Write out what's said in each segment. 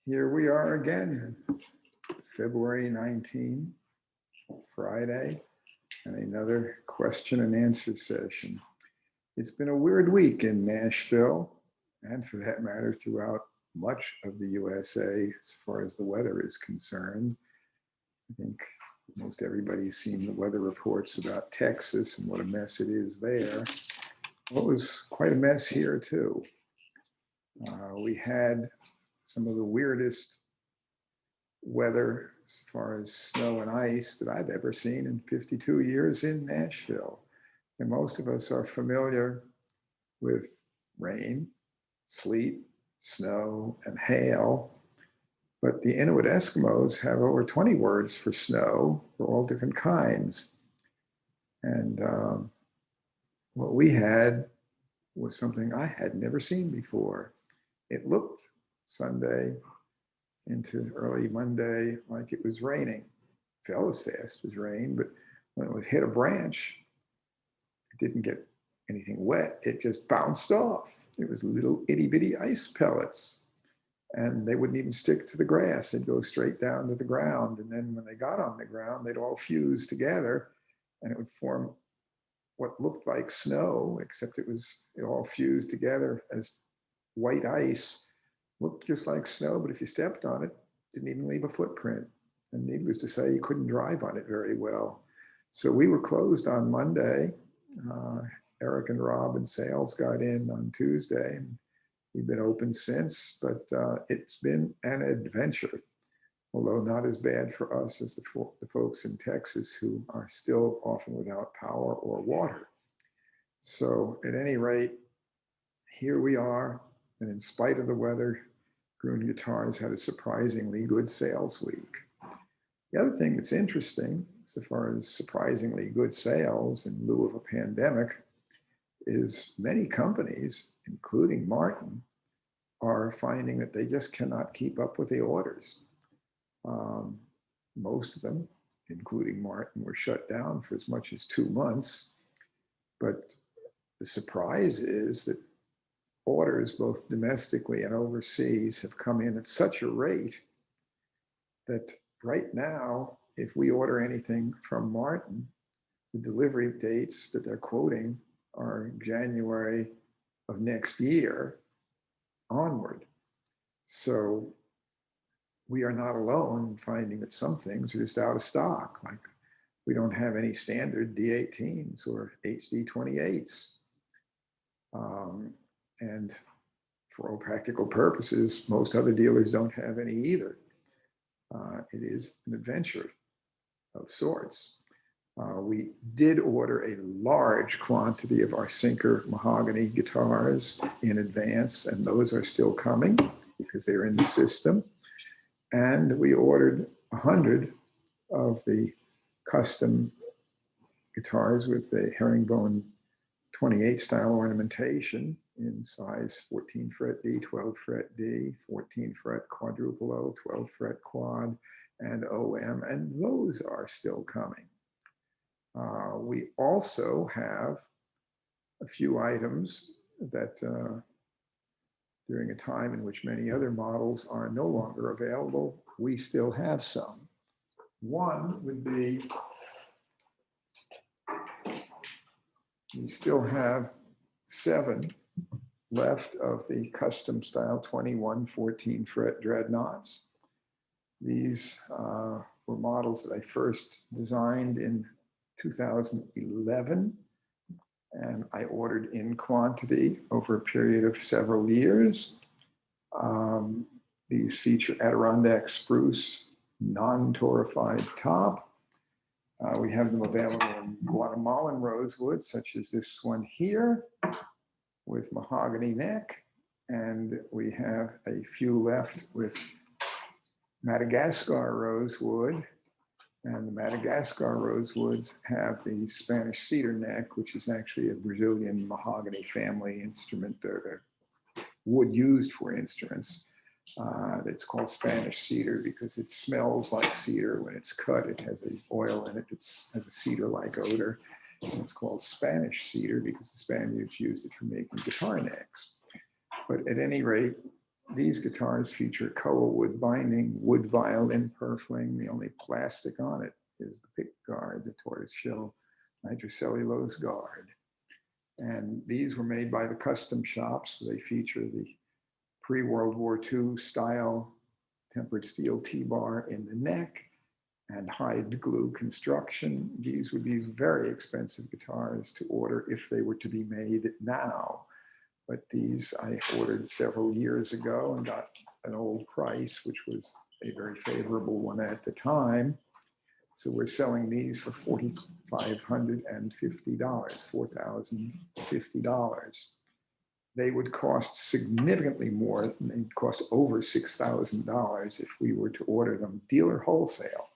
Here we are again, February 19, Friday, and another question and answer session. It's been a weird week in Nashville, and for that matter, throughout much of the USA as far as the weather is concerned. I think most everybody's seen the weather reports about Texas and what a mess it is there. Well, it was quite a mess here, too. We had some of the weirdest weather as far as snow and ice that I've ever seen in 52 years in Nashville. And most of us are familiar with rain, sleet, snow, and hail. But the Inuit Eskimos have over 20 words for snow for all different kinds. And what we had was something I had never seen before. It looked Sunday into early Monday like it was raining. Fell as fast as rain, but when it would hit a branch, it didn't get anything wet. It just bounced off. It was little itty bitty ice pellets. And they wouldn't even stick to the grass. They'd go straight down to the ground. And then when they got on the ground, they'd all fuse together and it would form what looked like snow, except it all fused together as white ice. Looked just like snow, but if you stepped on it, didn't even leave a footprint. And needless to say, you couldn't drive on it very well. So we were closed on Monday. Eric and Rob and sales got in on Tuesday, and we've been open since, but it's been an adventure, although not as bad for us as the folks in Texas who are still often without power or water. So at any rate, here we are, and in spite of the weather, Gruhn Guitars had a surprisingly good sales week. The other thing that's interesting, so far as surprisingly good sales in lieu of a pandemic, is many companies, including Martin, are finding that they just cannot keep up with the orders. Most of them, including Martin, were shut down for as much as 2 months. But the surprise is that orders, both domestically and overseas, have come in at such a rate that right now, if we order anything from Martin, the delivery dates that they're quoting are January of next year onward. So we are not alone in finding that some things are just out of stock. Like we don't have any standard D18s or HD28s. And for all practical purposes, most other dealers don't have any either. It is an adventure of sorts. We did order a large quantity of our Sinker mahogany guitars in advance, and those are still coming because they're in the system. And we ordered 100 of the custom guitars with the herringbone 28 style ornamentation in size 14 fret D, 12 fret D, 14 fret quadruple O, 12 fret quad, and OM, and those are still coming. We also have a few items that during a time in which many other models are no longer available, we still have some. One would be, we still have 7 left of the custom style 21 14 fret dreadnoughts. These were models that I first designed in 2011, and I ordered in quantity over a period of several years. These feature Adirondack spruce, non-torrified top. We have them available in Guatemalan rosewood, such as this one here, with mahogany neck. And we have a few left with Madagascar rosewood. And the Madagascar rosewoods have the Spanish cedar neck, which is actually a Brazilian mahogany family instrument, or wood used for instruments. It's called Spanish cedar because it smells like cedar when it's cut. It has an oil in it that has a cedar-like odor. And it's called Spanish cedar because the Spaniards used it for making guitar necks. But at any rate, These guitars feature color wood binding, wood violin purfling. The only plastic on it is the pick guard, the tortoiseshell nitrocellulose guard. And these were made by the custom shops. They feature the pre-World War II style tempered steel T-bar in the neck and hide glue construction. These would be very expensive guitars to order if they were to be made now. But these I ordered several years ago and got an old price, which was a very favorable one at the time. So we're selling these for $4,550, $4,050. They would cost significantly more. They'd cost over $6,000 if we were to order them dealer wholesale.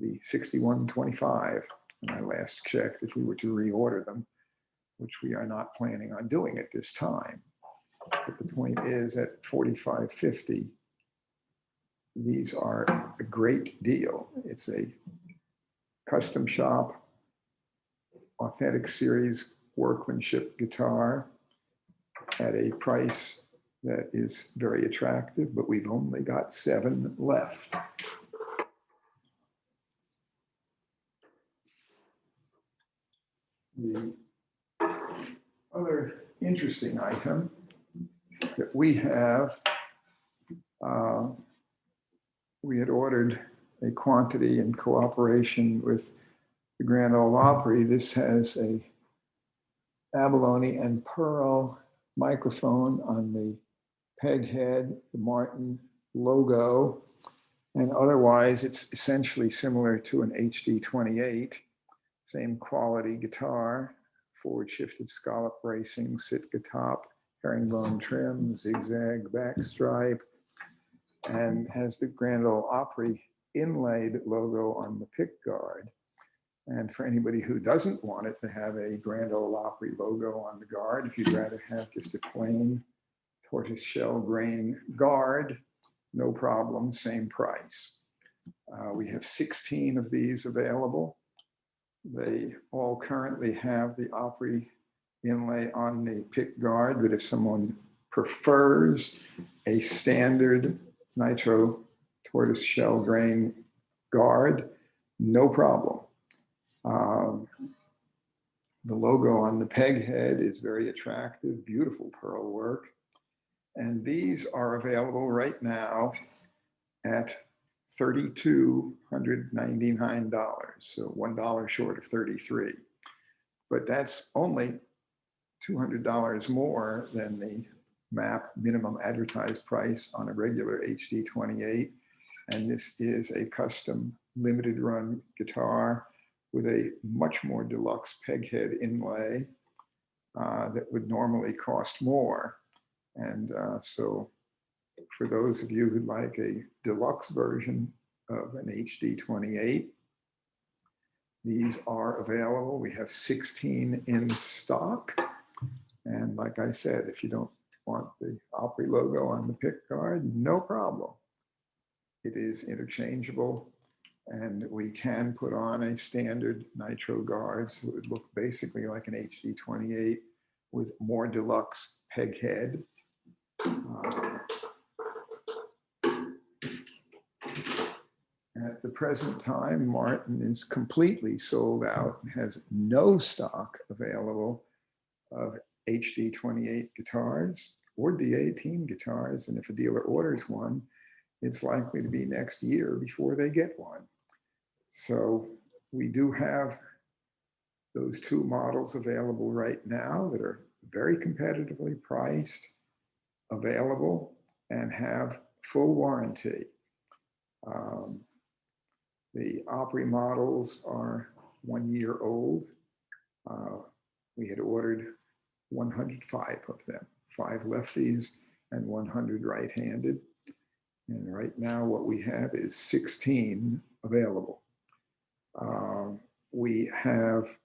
The $61.25 when I last checked if we were to reorder them, which we are not planning on doing at this time. But the point is at $4,550, these are a great deal. It's a custom shop, authentic series workmanship guitar at a price that is very attractive, but we've only got 7 left. The other interesting item that we have, we had ordered a quantity in cooperation with the Grand Ole Opry. This has a abalone and pearl microphone on the peg head, the Martin logo, and otherwise it's essentially similar to an HD28, same quality guitar, forward shifted scallop bracing, Sitka top, herringbone trim, zigzag back stripe, and has the Grand Ole Opry inlaid logo on the pick guard. And for anybody who doesn't want it to have a Grand Ole Opry logo on the guard, if you'd rather have just a plain tortoiseshell grain guard, no problem, same price. We have 16 of these available. They all currently have the Opry inlay on the pick guard, but if someone prefers a standard nitro tortoiseshell grain guard, no problem. The logo on the peg head is very attractive, beautiful pearl work. And these are available right now at $3,299, so $1 short of 33. But that's only $200 more than the MAP minimum advertised price on a regular HD28. And this is a custom limited run guitar with a much more deluxe peg head inlay that would normally cost more. And so for those of you who'd like a deluxe version of an HD28, these are available. We have 16 in stock. And like I said, if you don't want the Opry logo on the pick guard, no problem. It is interchangeable, and we can put on a standard nitro guard, so it would look basically like an HD28 with more deluxe peg head. At the present time, Martin is completely sold out and has no stock available of HD28 guitars or D18 guitars. And if a dealer orders one, it's likely to be next year before they get one. So we do have those 2 models available right now that are very competitively priced, available, and have full warranty. The Opry models are 1 year old. We had ordered 105 of them, 5 lefties and 100 right-handed. And right now what we have is 16 available. We have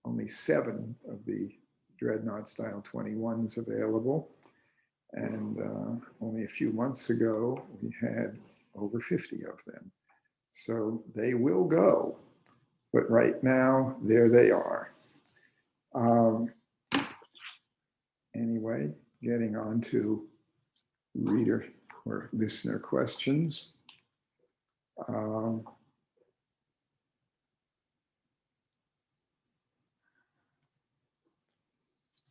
only 7 of the Dreadnought style 21s available. And only a few months ago, we had over 50 of them. So they will go, but right now, there they are. Anyway, getting on to reader or listener questions.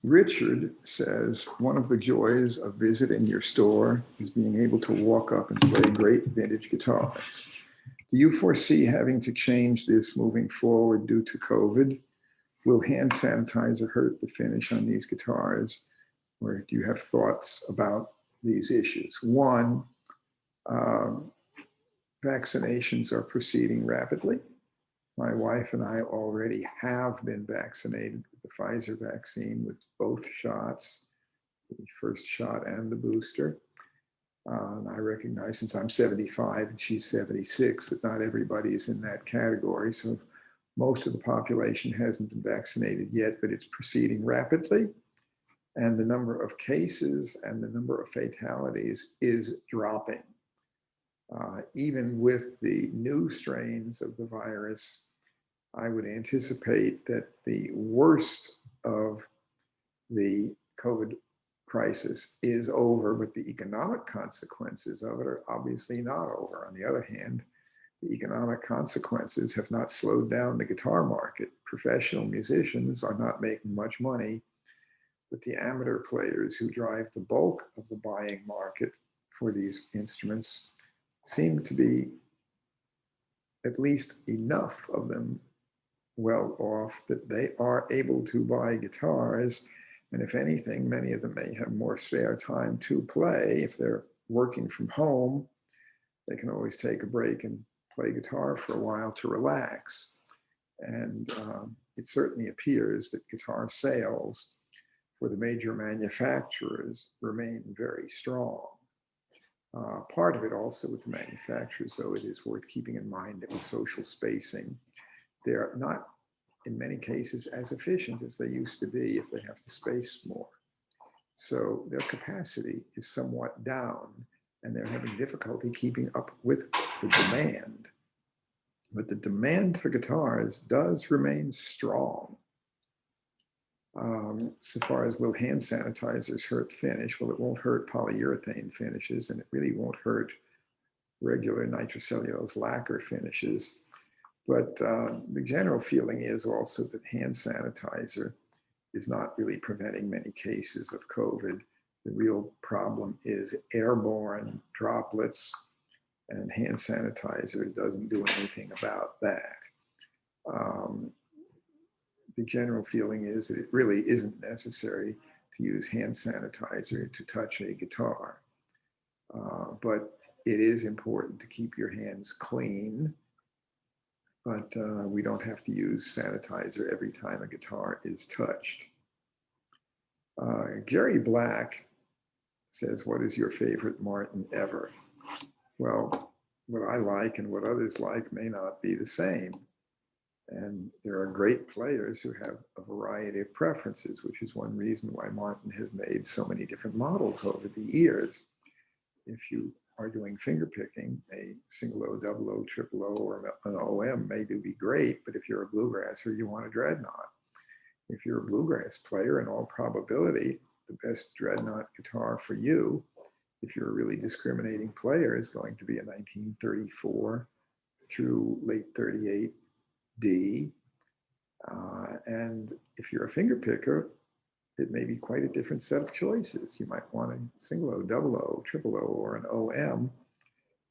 Richard says, one of the joys of visiting your store is being able to walk up and play great vintage guitars. Do you foresee having to change this moving forward due to COVID? Will hand sanitizer hurt the finish on these guitars? Or do you have thoughts about these issues? One, vaccinations are proceeding rapidly. My wife and I already have been vaccinated with the Pfizer vaccine with both shots, the first shot and the booster. And I recognize, since I'm 75 and she's 76, that not everybody is in that category. So most of the population hasn't been vaccinated yet, but it's proceeding rapidly. And the number of cases and the number of fatalities is dropping. Even with the new strains of the virus, I would anticipate that the worst of the COVID crisis is over, but the economic consequences of it are obviously not over. On the other hand, the economic consequences have not slowed down the guitar market. Professional musicians are not making much money, but the amateur players who drive the bulk of the buying market for these instruments seem to be, at least enough of them, well off that they are able to buy guitars. And if anything, many of them may have more spare time to play. If they're working from home, they can always take a break and play guitar for a while to relax. And it certainly appears that guitar sales for the major manufacturers remain very strong. Part of it also with the manufacturers, though, it is worth keeping in mind that with social spacing, they're not, in many cases, as efficient as they used to be if they have to space more. So their capacity is somewhat down, and they're having difficulty keeping up with the demand. But the demand for guitars does remain strong. So far as will hand sanitizers hurt finish? Well, it won't hurt polyurethane finishes, and it really won't hurt regular nitrocellulose lacquer finishes. But the general feeling is also that hand sanitizer is not really preventing many cases of COVID. The real problem is airborne droplets, and hand sanitizer doesn't do anything about that. The general feeling is that it really isn't necessary to use hand sanitizer to touch a guitar. But it is important to keep your hands clean. But we don't have to use sanitizer every time a guitar is touched. Gary Black says, what is your favorite Martin ever? Well, what I like and what others like may not be the same. And there are great players who have a variety of preferences, which is one reason why Martin has made so many different models over the years. If you are doing finger picking, a single O, double O, triple O, or an OM may be great, but if you're a bluegrasser, you want a dreadnought. If you're a bluegrass player, in all probability, the best dreadnought guitar for you, if you're a really discriminating player, is going to be a 1934 through late 38 D. And if you're a finger picker, it may be quite a different set of choices. You might want a single O, double O, triple O, or an OM.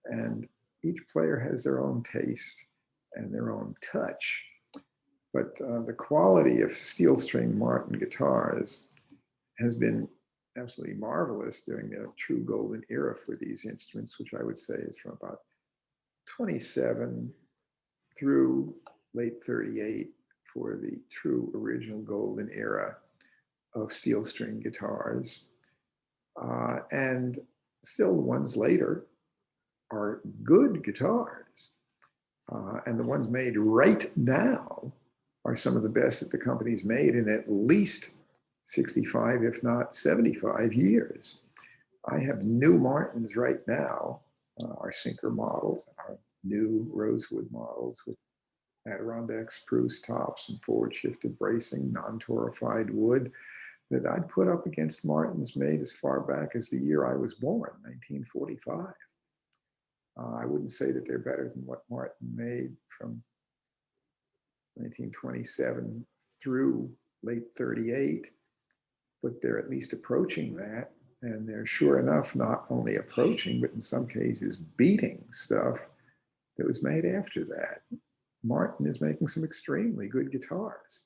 And each player has their own taste and their own touch. But the quality of steel string Martin guitars has been absolutely marvelous during the true golden era for these instruments, which I would say is from about 27 through late 38 for the true original golden era of steel string guitars. And still the ones later are good guitars. And the ones made right now are some of the best that the company's made in at least 65, if not 75 years. I have new Martins right now, our Sinker models, our new Rosewood models with Adirondack spruce tops and forward shifted bracing, non-torrified wood. that I'd put up against Martins made as far back as the year I was born, 1945. I wouldn't say that they're better than what Martin made from 1927 through late 38, but they're at least approaching that. And they're sure enough not only approaching, but in some cases beating stuff that was made after that. Martin is making some extremely good guitars.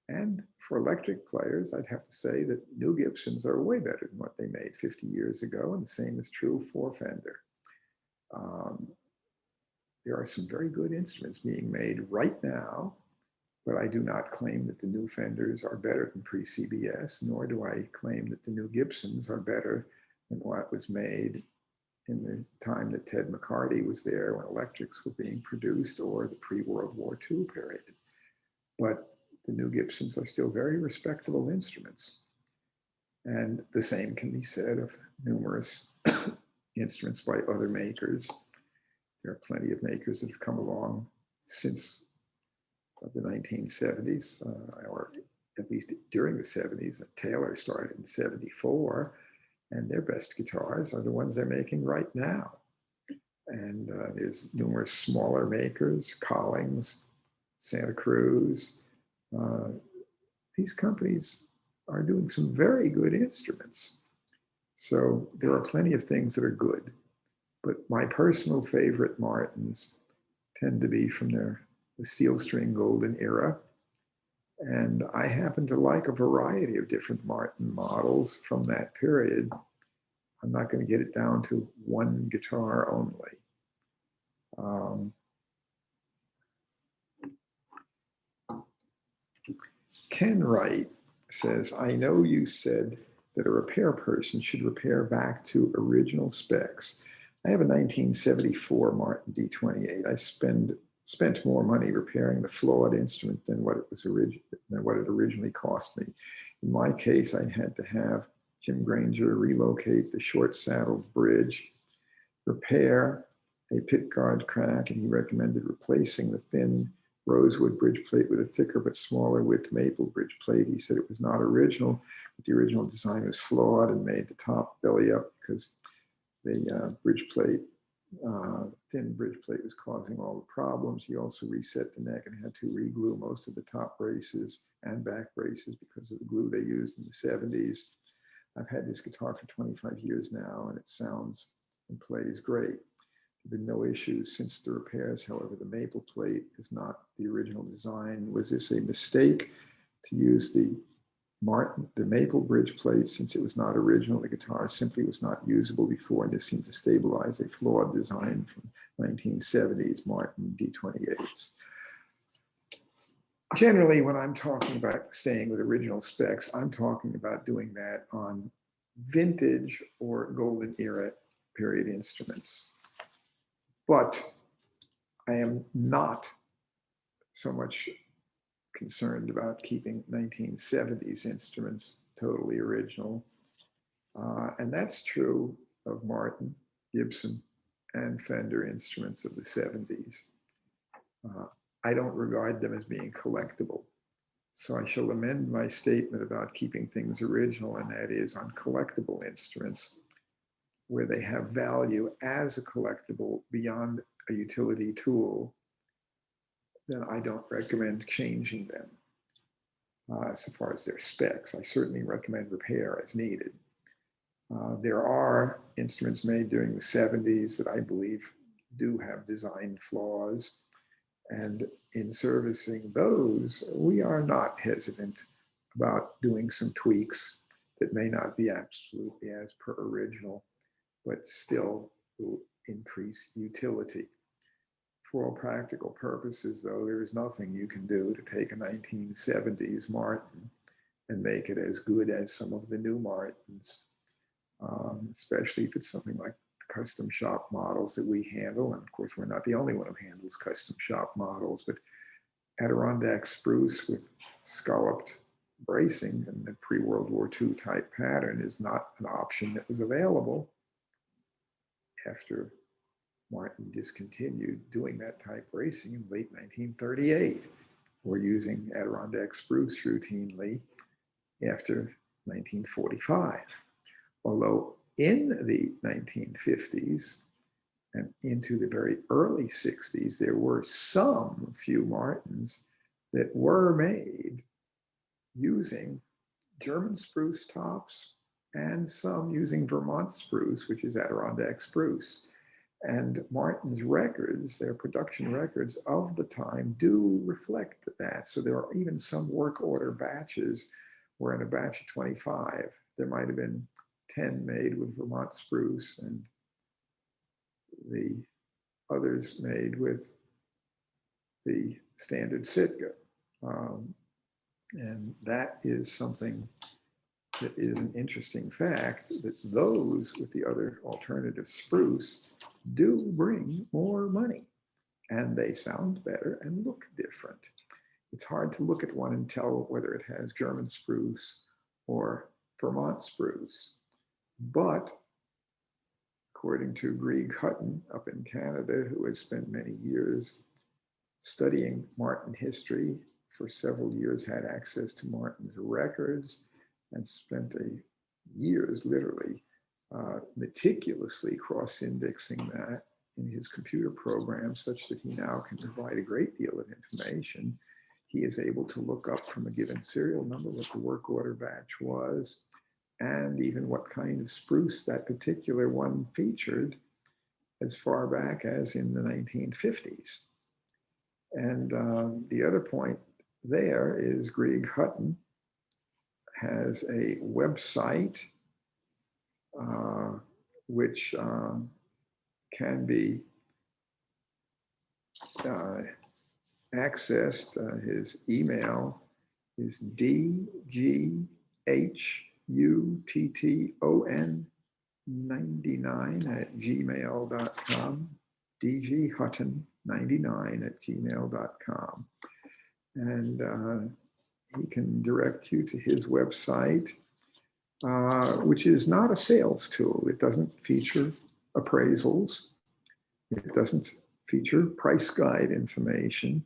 And for electric players, I'd have to say that new Gibsons are way better than what they made 50 years ago, and the same is true for Fender. There are some very good instruments being made right now, but I do not claim that the new Fenders are better than pre-CBS, nor do I claim that the new Gibsons are better than what was made in the time that Ted McCarty was there when electrics were being produced, or the pre-World War II period. But the new Gibsons are still very respectable instruments. And the same can be said of numerous instruments by other makers. There are plenty of makers that have come along since the 1970s, or at least during the 70s. Taylor started in 74, and their best guitars are the ones they're making right now. And there's numerous smaller makers, Collings, Santa Cruz. These companies are doing some very good instruments. So there are plenty of things that are good. But my personal favorite Martins tend to be from the steel string golden era. And I happen to like a variety of different Martin models from that period. I'm not going to get it down to one guitar only. Ken Wright says, I know you said that a repair person should repair back to original specs. I have a 1974 Martin D28. I spent more money repairing the flawed instrument than what it originally cost me. In my case, I had to have Jim Granger relocate the short-saddled bridge, repair a pickguard crack, and he recommended replacing the thin rosewood bridge plate with a thicker but smaller width maple bridge plate. He said it was not original, but the original design was flawed and made the top belly up because the bridge plate, thin bridge plate was causing all the problems. He also reset the neck and had to re-glue most of the top braces and back braces because of the glue they used in the 70s. I've had this guitar for 25 years now, and it sounds and plays great. There have been no issues since the repairs. However, the maple plate is not the original design. Was this a mistake to use the maple bridge plate since it was not original? The guitar simply was not usable before, and this seemed to stabilize a flawed design from 1970s Martin D28s. Generally, when I'm talking about staying with original specs, I'm talking about doing that on vintage or golden era period instruments. But I am not so much concerned about keeping 1970s instruments totally original. And that's true of Martin, Gibson, and Fender instruments of the 70s. I don't regard them as being collectible. So I shall amend my statement about keeping things original, and that is on collectible instruments where they have value as a collectible beyond a utility tool, then I don't recommend changing them so far as their specs. I certainly recommend repair as needed. There are instruments made during the 70s that I believe do have design flaws. And in servicing those, we are not hesitant about doing some tweaks that may not be absolutely as per original, but still will increase utility. For all practical purposes, though, there is nothing you can do to take a 1970s Martin and make it as good as some of the new Martins, especially if it's something like custom shop models that we handle. And of course, we're not the only one who handles custom shop models, but Adirondack spruce with scalloped bracing and the pre-World War II type pattern is not an option that was available after Martin discontinued doing that type bracing in late 1938. We're using Adirondack spruce routinely after 1945. Although in the 1950s and into the very early 60s, there were some few Martins that were made using German spruce tops and some using Vermont spruce, which is Adirondack spruce. And Martin's records, their production records of the time, do reflect that. So there are even some work order batches where in a batch of 25, there might have been 10 made with Vermont spruce and the others made with the standard Sitka. And that is something that is an interesting fact, that those with the other alternative spruce do bring more money, and they sound better and look different. It's hard to look at one and tell whether it has German spruce or Vermont spruce. But according to Greg Hutton up in Canada, who has spent many years studying Martin history, for several years had access to Martin's records and spent years literally meticulously cross-indexing that in his computer program, such that he now can provide a great deal of information. He is able to look up from a given serial number what the work order batch was, and even what kind of spruce that particular one featured as far back as in the 1950s. And the other point there is Greg Hutton has a website which can be accessed. His email is dghutton99@gmail.com, dghutton99@gmail.com. And he can direct you to his website, which is not a sales tool. It doesn't feature appraisals. It doesn't feature price guide information,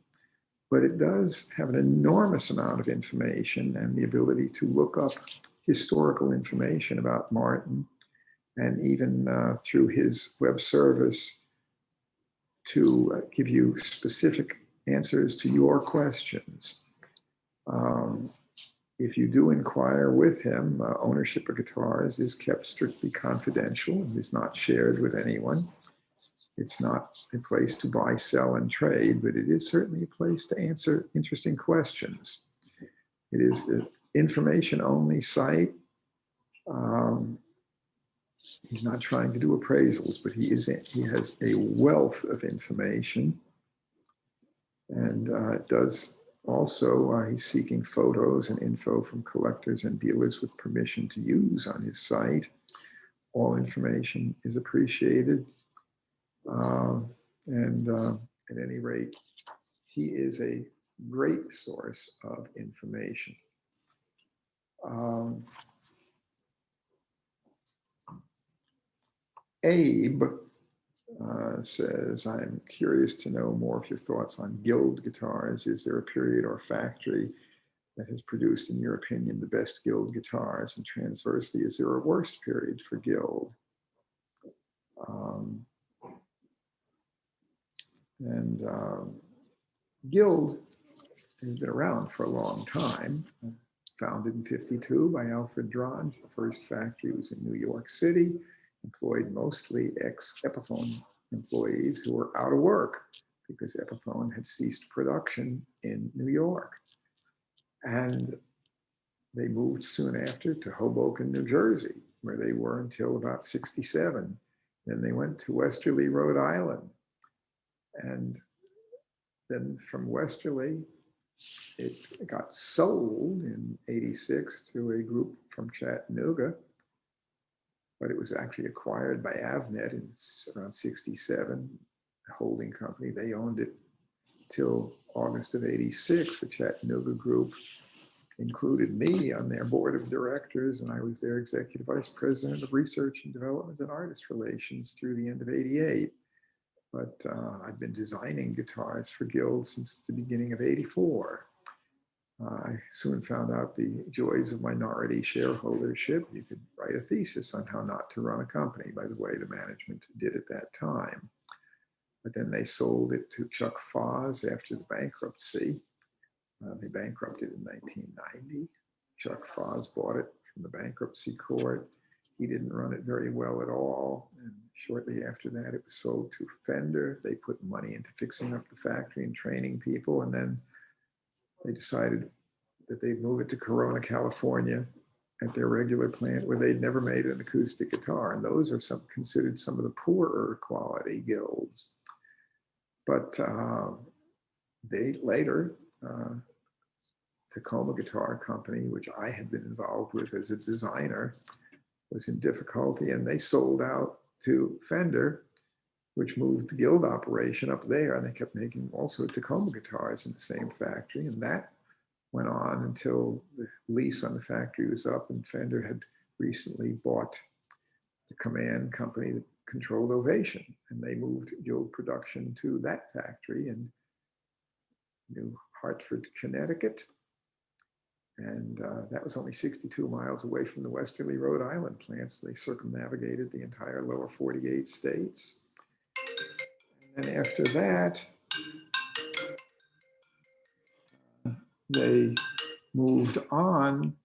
but it does have an enormous amount of information and the ability to look up historical information about Martin, and even through his web service to give you specific answers to your questions. If you do inquire with him, ownership of guitars is kept strictly confidential and is not shared with anyone. It's not a place to buy, sell, and trade, but it is certainly a place to answer interesting questions. It is the information-only site. He's not trying to do appraisals, but he has a wealth of information, and does also, he's seeking photos and info from collectors and dealers with permission to use on his site. All information is appreciated. At any rate, he is a great source of information. Abe says, I'm curious to know more of your thoughts on Guild guitars. Is there a period or factory that has produced, in your opinion, the best Guild guitars? And transversely, is there a worst period for Guild? Guild has been around for a long time. Founded in '52 by Alfred Drond. The first factory was in New York City, employed mostly ex-Epiphone employees who were out of work because Epiphone had ceased production in New York. And they moved soon after to Hoboken, New Jersey, where they were until about '67. Then they went to Westerly, Rhode Island. And then from Westerly, it got sold in '86 to a group from Chattanooga, but it was actually acquired by Avnet in around '67, a holding company. They owned it till August of '86. The Chattanooga group included me on their board of directors, and I was their executive vice president of research and development and artist relations through the end of '88. But I've been designing guitars for Guild since the beginning of '84. I soon found out the joys of minority shareholdership. You could write a thesis on how not to run a company, by the way, the management did at that time. But then they sold it to Chuck Foss after the bankruptcy. They bankrupted in 1990. Chuck Foss bought it from the bankruptcy court. He didn't run it very well at all. And shortly after that, it was sold to Fender. They put money into fixing up the factory and training people. And then they decided that they'd move it to Corona, California at their regular plant where they'd never made an acoustic guitar. And those are considered some of the poorer quality guilds. But they later, Tacoma Guitar Company, which I had been involved with as a designer, was in difficulty, and they sold out to Fender, which moved the guild operation up there, and they kept making also Tacoma guitars in the same factory, and that went on until the lease on the factory was up, and Fender had recently bought the Command company that controlled Ovation, and they moved guild production to that factory in New Hartford, Connecticut. And that was only 62 miles away from the Westerly, Rhode Island plants. They circumnavigated the entire lower 48 states. And then after that, they moved on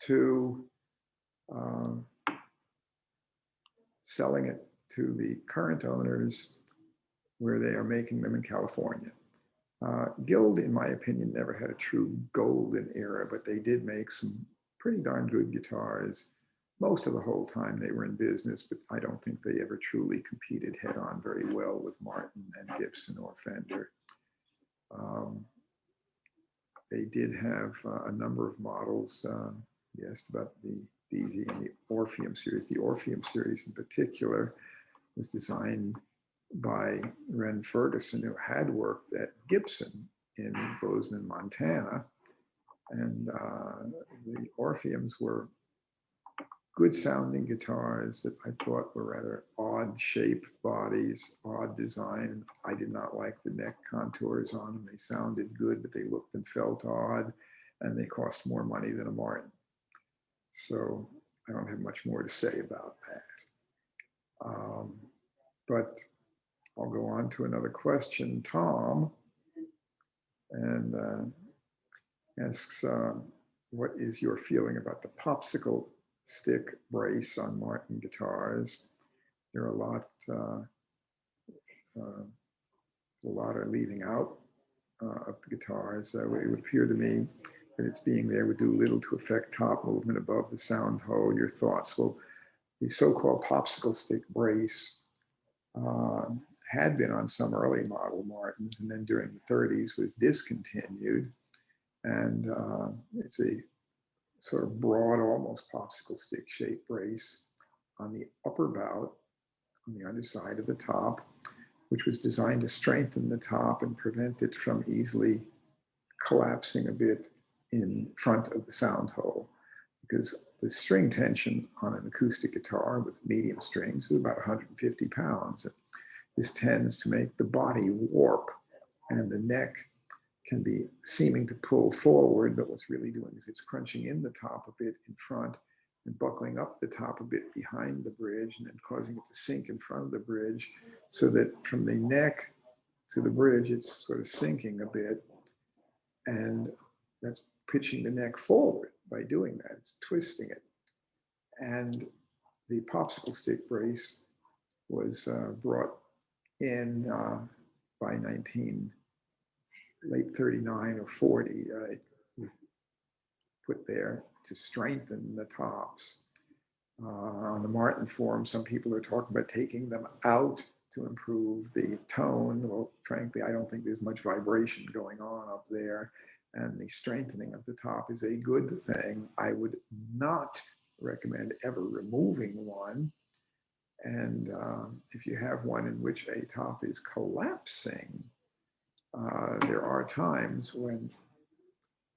to selling it to the current owners, where they are making them in California. Guild, in my opinion, never had a true golden era, but they did make some pretty darn good guitars most of the whole time they were in business, but I don't think they ever truly competed head on very well with Martin and Gibson or Fender. They did have a number of models. You asked about the DV and the Orpheum series. The Orpheum series in particular was designed by Ren Ferguson, who had worked at Gibson in Bozeman, Montana. And the Orpheums were good sounding guitars that I thought were rather odd shaped bodies, odd design. I did not like the neck contours on them. They sounded good, but they looked and felt odd, and they cost more money than a Martin. So I don't have much more to say about that. But I'll go on to another question. Tom and asks, what is your feeling about the Popsicle stick brace on Martin guitars? There are a lot are leaving out of the guitars. It would appear to me that its being there would do little to affect top movement above the sound hole. Your thoughts? Well, the so-called Popsicle stick brace had been on some early model Martins, and then during the 30s was discontinued. And it's a sort of broad, almost popsicle stick shaped brace on the upper bout, on the underside of the top, which was designed to strengthen the top and prevent it from easily collapsing a bit in front of the sound hole. Because the string tension on an acoustic guitar with medium strings is about 150 pounds. This tends to make the body warp, and the neck can be seeming to pull forward, but what's really doing is it's crunching in the top a bit in front and buckling up the top a bit behind the bridge, and then causing it to sink in front of the bridge, so that from the neck to the bridge, it's sort of sinking a bit, and that's pitching the neck forward by doing that. It's twisting it. And the Popsicle stick brace was brought in by late 39 or 40, put there to strengthen the tops. On the Martin forum, some people are talking about taking them out to improve the tone. Well, frankly, I don't think there's much vibration going on up there, and the strengthening of the top is a good thing. I would not recommend ever removing one. And if you have one in which a top is collapsing, there are times when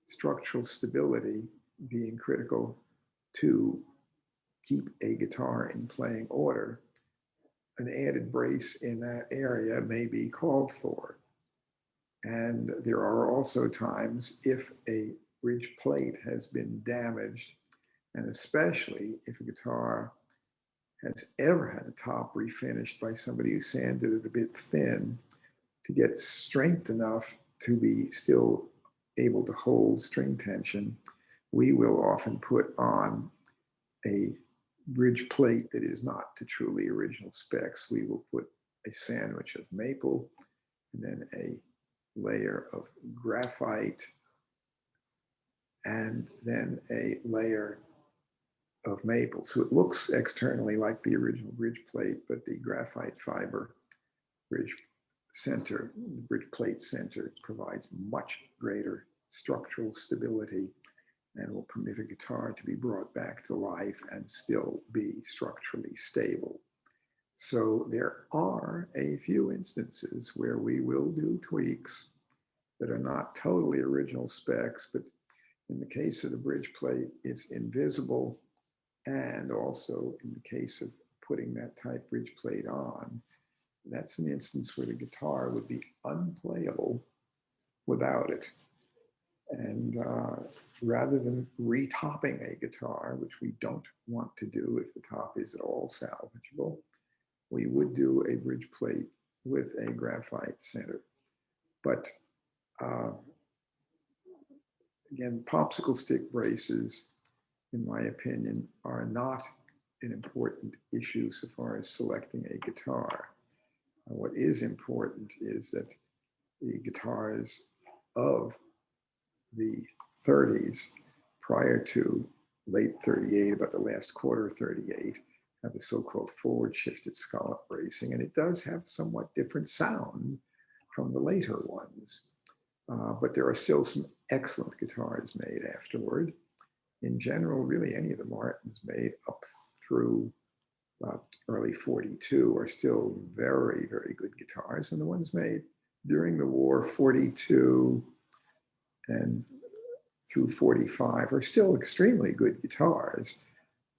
structural stability being critical to keep a guitar in playing order, an added brace in that area may be called for. And there are also times if a bridge plate has been damaged, and especially if a guitar has ever had the top refinished by somebody who sanded it a bit thin to get strength enough to be still able to hold string tension, we will often put on a bridge plate that is not to truly original specs. We will put a sandwich of maple and then a layer of graphite and then a layer of maple. So it looks externally like the original bridge plate, but the graphite fiber bridge center, the bridge plate center, provides much greater structural stability and will permit a guitar to be brought back to life and still be structurally stable. So there are a few instances where we will do tweaks that are not totally original specs, but in the case of the bridge plate, it's invisible. And also in the case of putting that type bridge plate on, that's an instance where the guitar would be unplayable without it. And rather than retopping a guitar, which we don't want to do if the top is at all salvageable, we would do a bridge plate with a graphite center. But again, popsicle stick braces, in my opinion, are not an important issue so far as selecting a guitar. What is important is that the guitars of the 30s, prior to late 38, about the last quarter of 38, have the so-called forward shifted scallop bracing, and it does have somewhat different sound from the later ones. But there are still some excellent guitars made afterward. In general, really any of the Martins made up through about early 42 are still very, very good guitars. And the ones made during the war, 42 and through 45 are still extremely good guitars,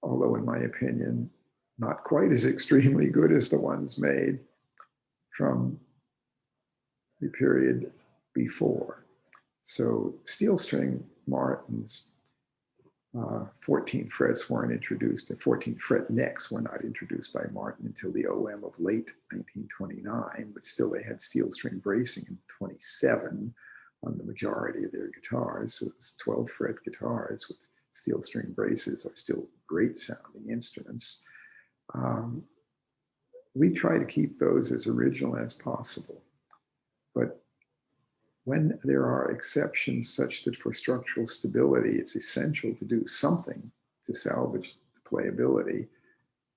although in my opinion, not quite as extremely good as the ones made from the period before. So steel string Martins, 14 frets weren't introduced, and 14 fret necks were not introduced by Martin until the OM of late 1929, but still they had steel string bracing in 27 on the majority of their guitars. So it's 12 fret guitars with steel string braces are still great sounding instruments. We try to keep those as original as possible, but when there are exceptions such that for structural stability, it's essential to do something to salvage the playability,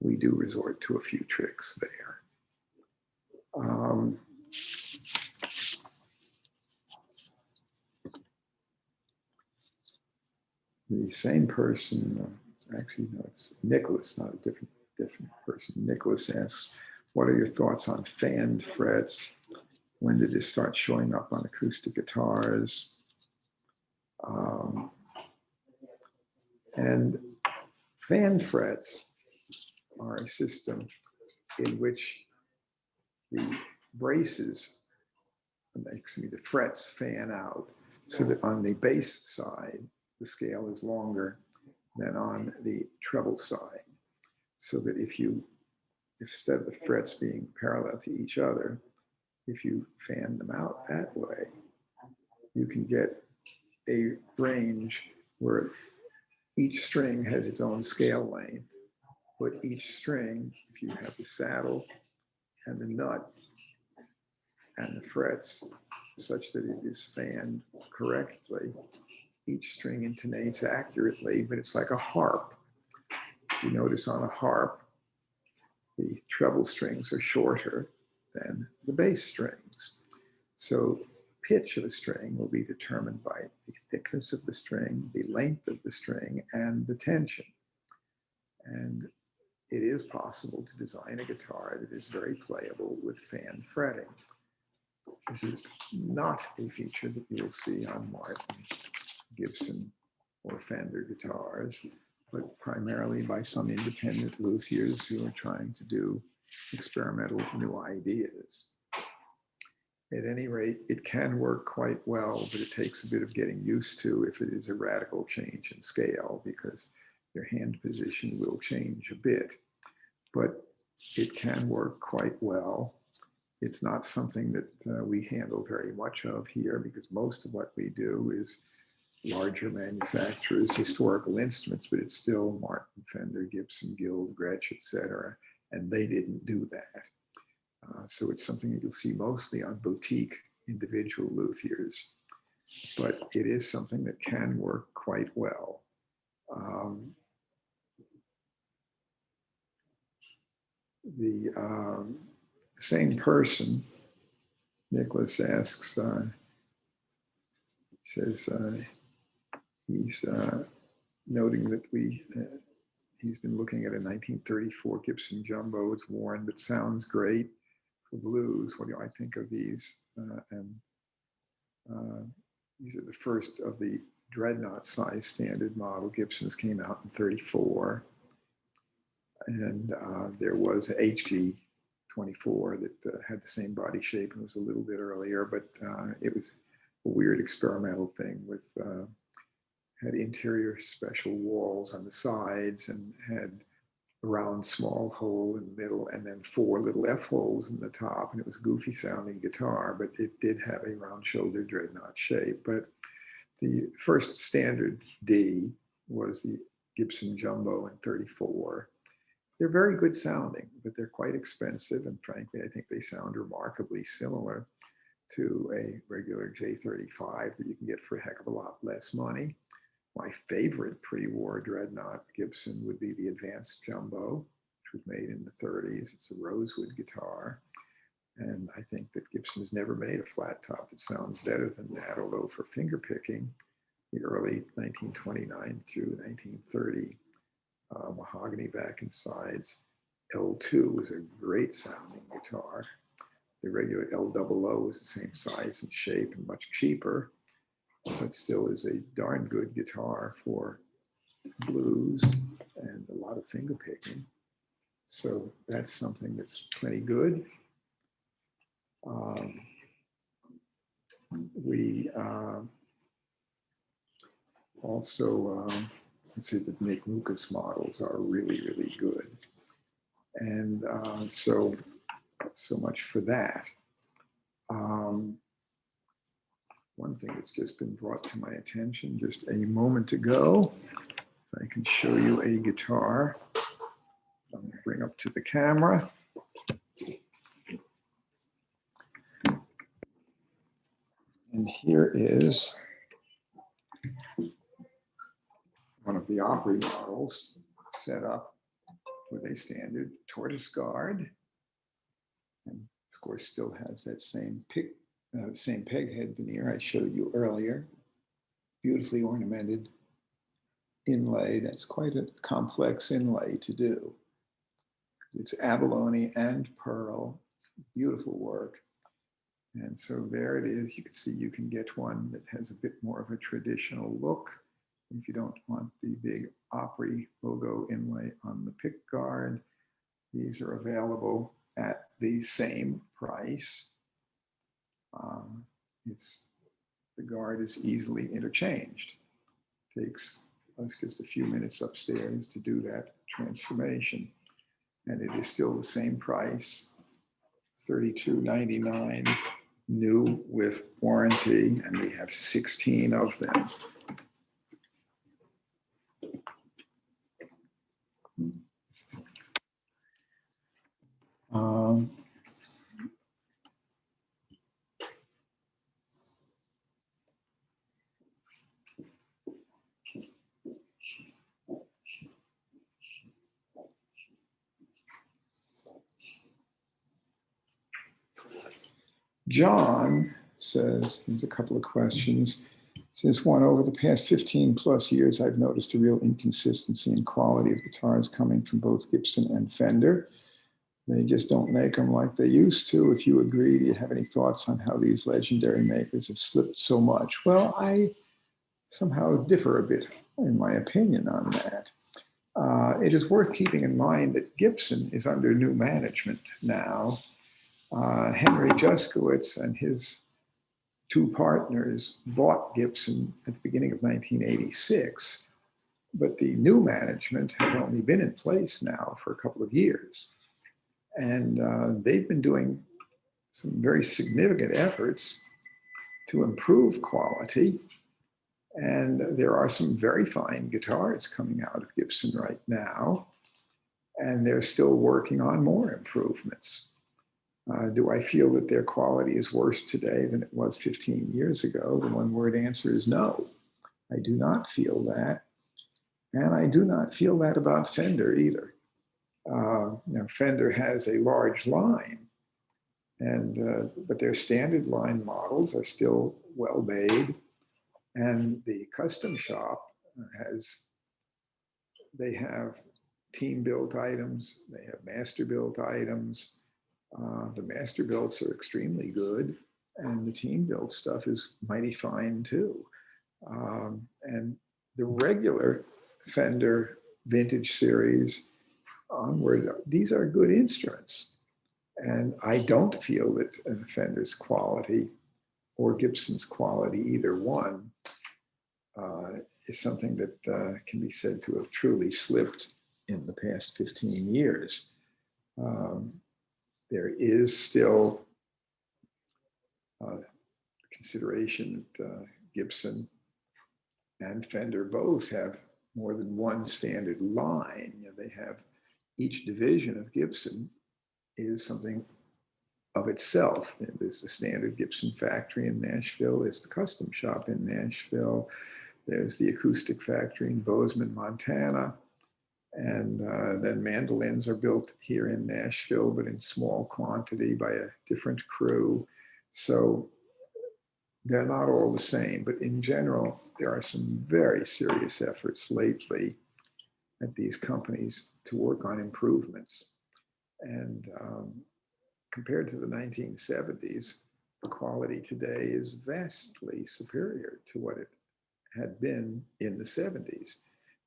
we do resort to a few tricks there. The same person, actually, no, it's Nicholas, not a different person. Nicholas asks, what are your thoughts on fanned frets? When did this start showing up on acoustic guitars? And fan frets are a system in which the braces, the frets fan out so that on the bass side, the scale is longer than on the treble side. So that instead of the frets being parallel to each other, if you fan them out that way, you can get a range where each string has its own scale length, but each string, if you have the saddle and the nut and the frets such that it is fanned correctly, each string intonates accurately, but it's like a harp. You notice on a harp, the treble strings are shorter than the bass strings. So pitch of a string will be determined by the thickness of the string, the length of the string, and the tension. And it is possible to design a guitar that is very playable with fan fretting. This is not a feature that you'll see on Martin, Gibson, or Fender guitars, but primarily by some independent luthiers who are trying to do experimental new ideas. At any rate, it can work quite well, but it takes a bit of getting used to if it is a radical change in scale, because your hand position will change a bit. But it can work quite well. It's not something that we handle very much of here, because most of what we do is larger manufacturers, historical instruments, but it's still Martin, Fender, Gibson, Guild, Gretsch, etc. And they didn't do that. So it's something that you'll see mostly on boutique individual luthiers, but it is something that can work quite well. The same person, Nicholas asks, says he's noting that he's been looking at a 1934 Gibson Jumbo. It's worn, but sounds great for blues. What do I think of these? These are the first of the dreadnought size standard model. Gibsons came out in 34. And there was an HG 24 that had the same body shape and was a little bit earlier, but it was a weird experimental thing with, had interior special walls on the sides and had a round small hole in the middle and then 4 little F holes in the top, and it was a goofy sounding guitar, but it did have a round shoulder dreadnought shape. But the first standard D was the Gibson Jumbo in 34. They're very good sounding, but they're quite expensive. And frankly, I think they sound remarkably similar to a regular J35 that you can get for a heck of a lot less money. My favorite pre-war dreadnought Gibson would be the Advanced Jumbo, which was made in the 30s. It's a rosewood guitar. And I think that Gibson's never made a flat top that sounds better than that, although for finger picking, the early 1929 through 1930 mahogany back and sides, L2 was a great sounding guitar. The regular L00 was the same size and shape and much cheaper, but still is a darn good guitar for blues and a lot of finger picking. So that's something that's plenty good. We also can see that Nick Lucas models are really, really good. And so much for that. One thing that's just been brought to my attention just a moment ago, I can show you a guitar. I'm going to bring up to the camera. And here is one of the Opry models set up with a standard tortoise guard. And of course, still has that same peg head veneer I showed you earlier. Beautifully ornamented inlay. That's quite a complex inlay to do. It's abalone and pearl. Beautiful work. And so there it is. You can see you can get one that has a bit more of a traditional look if you don't want the big Opry logo inlay on the pick guard. These are available at the same price. The guard is easily interchanged. Takes us just a few minutes upstairs to do that transformation. And it is still the same price, $32.99, new with warranty, and we have 16 of them. John says, here's a couple of questions. Since one, over the past 15 plus years, I've noticed a real inconsistency in quality of guitars coming from both Gibson and Fender. They just don't make them like they used to. If you agree, do you have any thoughts on how these legendary makers have slipped so much? Well, I somehow differ a bit in my opinion on that. It is worth keeping in mind that Gibson is under new management now. Henry Juskowitz and his two partners bought Gibson at the beginning of 1986, but the new management has only been in place now for a couple of years. And they've been doing some very significant efforts to improve quality. And there are some very fine guitars coming out of Gibson right now, and they're still working on more improvements. Do I feel that their quality is worse today than it was 15 years ago? The one-word answer is no. I do not feel that. And I do not feel that about Fender either. Fender has a large line, but their standard line models are still well made. And the custom shop they have team built items, they have master built items. The master builds are extremely good, and the team built stuff is mighty fine too. And the regular Fender vintage series onward, these are good instruments. And I don't feel that Fender's quality or Gibson's quality, either one, is something that can be said to have truly slipped in the past 15 years. There is still consideration that Gibson and Fender both have more than one standard line. They have each division of Gibson is something of itself. There's the standard Gibson factory in Nashville. There's the custom shop in Nashville. There's the acoustic factory in Bozeman, Montana. And then mandolins are built here in Nashville, but in small quantity by a different crew. So they're not all the same, but in general, there are some very serious efforts lately at these companies to work on improvements. And compared to the 1970s, the quality today is vastly superior to what it had been in the 70s.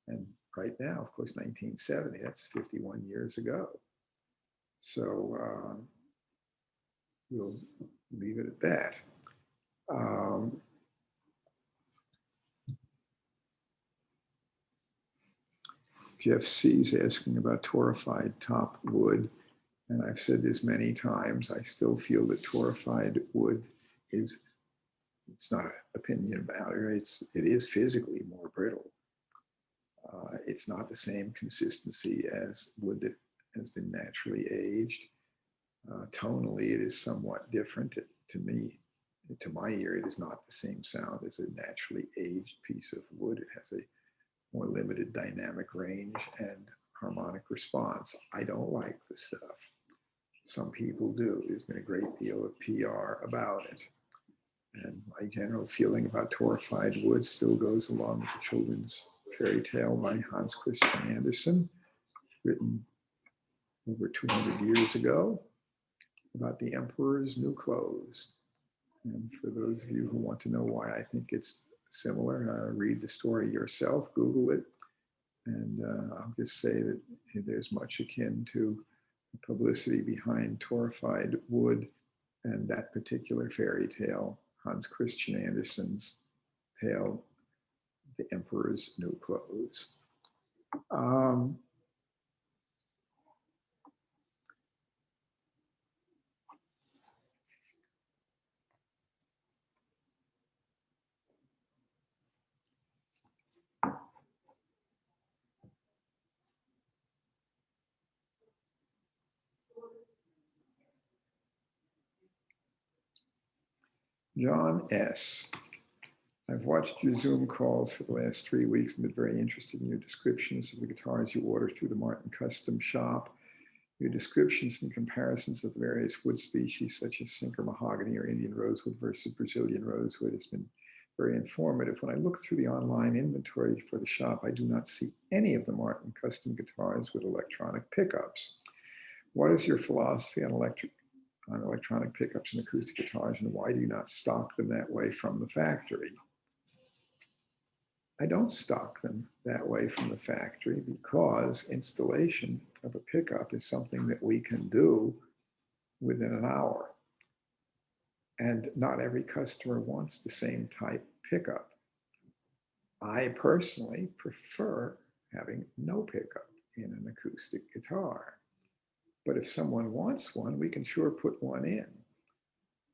And right now, of course, 1970, that's 51 years ago. So we'll leave it at that. Jeff C's asking about Torrified top wood. And I've said this many times, I still feel that Torrified wood it's not an opinion about it, it is physically more brittle. It's not the same consistency as wood that has been naturally aged. Tonally, it is somewhat different. To me, to my ear, it is not the same sound as a naturally aged piece of wood. It has a more limited dynamic range and harmonic response. I don't like the stuff. Some people do. There's been a great deal of PR about it. And my general feeling about Torrified wood still goes along with the children's fairy tale by Hans Christian Andersen, written over 200 years ago, about the emperor's new clothes. And for those of you who want to know why I think it's similar, read the story yourself, Google it. And I'll just say that there's much akin to the publicity behind Torrified wood and that particular fairy tale, Hans Christian Andersen's tale, The Emperor's New Clothes. John S. I've watched your Zoom calls for the last 3 weeks and been very interested in your descriptions of the guitars you order through the Martin Custom Shop. Your descriptions and comparisons of the various wood species, such as Sinker mahogany or Indian rosewood versus Brazilian rosewood, has been very informative. When I look through the online inventory for the shop, I do not see any of the Martin Custom guitars with electronic pickups. What is your philosophy on electronic pickups and acoustic guitars, and why do you not stock them that way from the factory? I don't stock them that way from the factory because installation of a pickup is something that we can do within an hour. And not every customer wants the same type pickup. I personally prefer having no pickup in an acoustic guitar. But if someone wants one, we can sure put one in.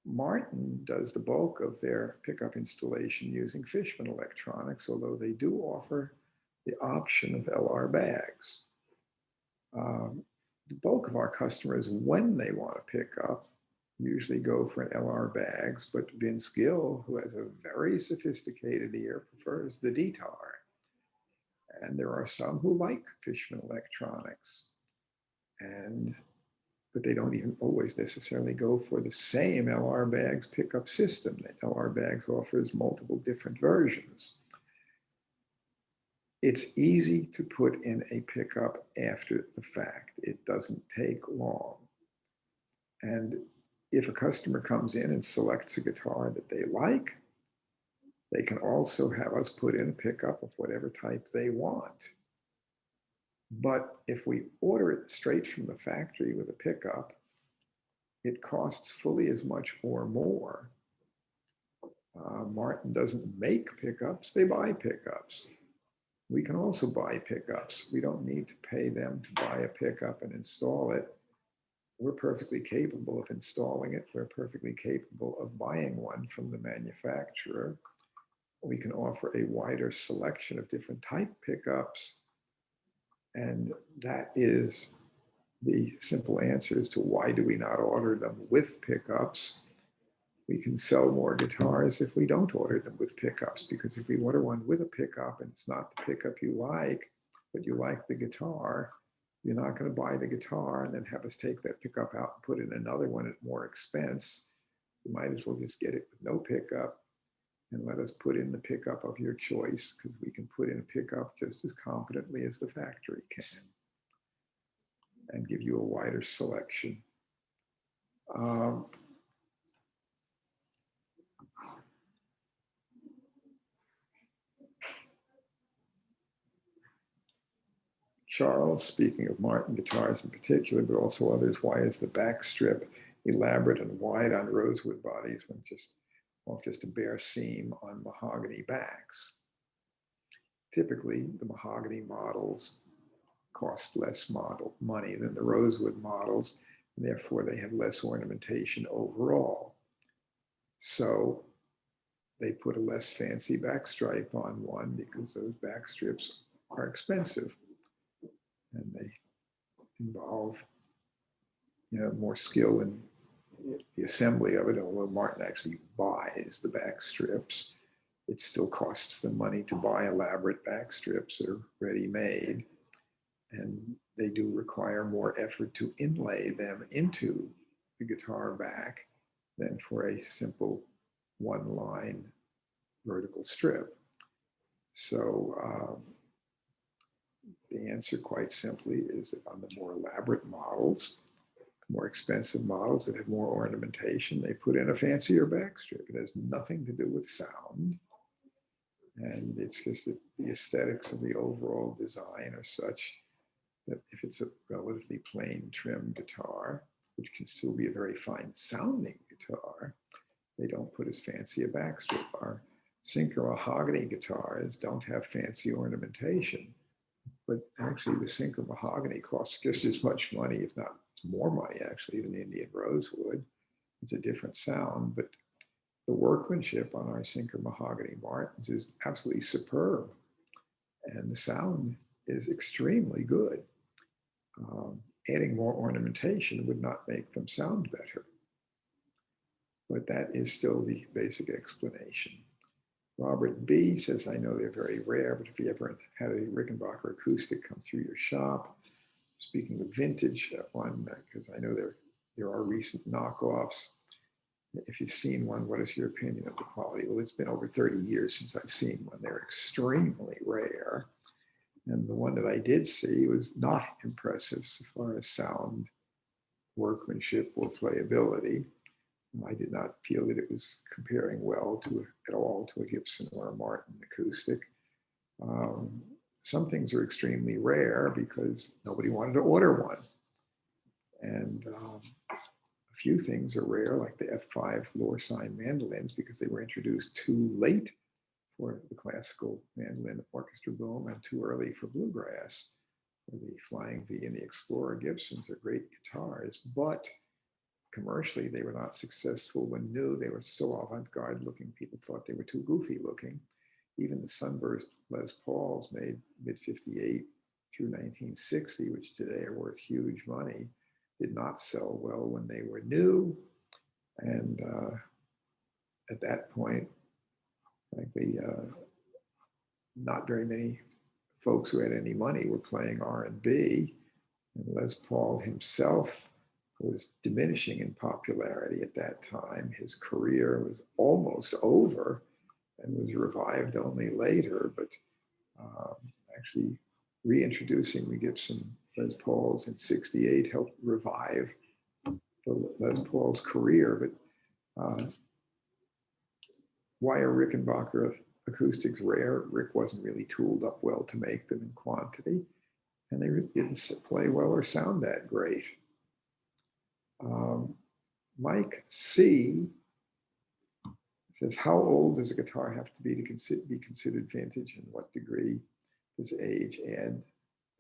Martin does the bulk of their pickup installation using Fishman electronics, although they do offer the option of LR bags. The bulk of our customers, when they want to pick up, usually go for an LR bags, but Vince Gill, who has a very sophisticated ear, prefers the D-tar. And there are some who like Fishman electronics, but they don't even always necessarily go for the same LR bags pickup system. The LR bags offers multiple different versions. It's easy to put in a pickup after the fact. It doesn't take long. And if a customer comes in and selects a guitar that they like, they can also have us put in a pickup of whatever type they want. But if we order it straight from the factory with a pickup, it costs fully as much or more. Martin doesn't make pickups, they buy pickups. We can also buy pickups. We don't need to pay them to buy a pickup and install it. We're perfectly capable of installing it. We're perfectly capable of buying one from the manufacturer. We can offer a wider selection of different type pickups. And that is the simple answer as to why do we not order them with pickups. We can sell more guitars if we don't order them with pickups, because if we order one with a pickup and it's not the pickup you like, but you like the guitar, you're not going to buy the guitar and then have us take that pickup out and put in another one at more expense. You might as well just get it with no pickup and let us put in the pickup of your choice, because we can put in a pickup just as competently as the factory can and give you a wider selection. Charles, speaking of Martin guitars in particular, but also others, why is the back strip elaborate and wide on rosewood bodies when just a bare seam on mahogany backs? Typically, the mahogany models cost less money than the rosewood models, and therefore they have less ornamentation overall. So they put a less fancy back stripe on one because those back strips are expensive. And they involve, more skill in the assembly of it. Although Martin actually buys the back strips, it still costs them money to buy elaborate back strips that are ready-made, and they do require more effort to inlay them into the guitar back than for a simple one-line vertical strip. So the answer, quite simply, is that on the more elaborate models, the more expensive models that have more ornamentation, they put in a fancier backstrip. It has nothing to do with sound. And it's just that the aesthetics of the overall design are such that if it's a relatively plain trim guitar, which can still be a very fine sounding guitar, they don't put as fancy a backstrip. Our Sinker mahogany guitars don't have fancy ornamentation. But actually, the Sinker mahogany costs just as much money, if not more money, actually, than Indian rosewood. It's a different sound, but the workmanship on our Sinker mahogany Martins is absolutely superb, and the sound is extremely good. Adding more ornamentation would not make them sound better, but that is still the basic explanation. Robert B. says, I know they're very rare, but if you ever had a Rickenbacker acoustic come through your shop, speaking of vintage one, because I know there are recent knockoffs. If you've seen one, what is your opinion of the quality? Well, it's been over 30 years since I've seen one. They're extremely rare. And the one that I did see was not impressive as far as sound, workmanship, or playability. I did not feel that it was comparing well at all to a Gibson or a Martin acoustic. Some things are extremely rare because nobody wanted to order one. And a few things are rare, like the F5 lower sign mandolins, because they were introduced too late for the classical mandolin orchestra boom and too early for bluegrass. The Flying V and the Explorer Gibsons are great guitars, but commercially they were not successful when new. They were so avant-garde looking, people thought they were too goofy looking. Even the Sunburst Les Pauls made mid-58 through 1960, which today are worth huge money, did not sell well when they were new. And at that point, frankly, not very many folks who had any money were playing R&B, and Les Paul himself was diminishing in popularity at that time. His career was almost over and was revived only later, but actually reintroducing the Gibson Les Pauls in '68 helped revive the Les Paul's career. But why are Rickenbacker acoustics rare? Rick wasn't really tooled up well to make them in quantity, and they really didn't play well or sound that great. Mike C says, how old does a guitar have to be to be considered vintage, and what degree does age add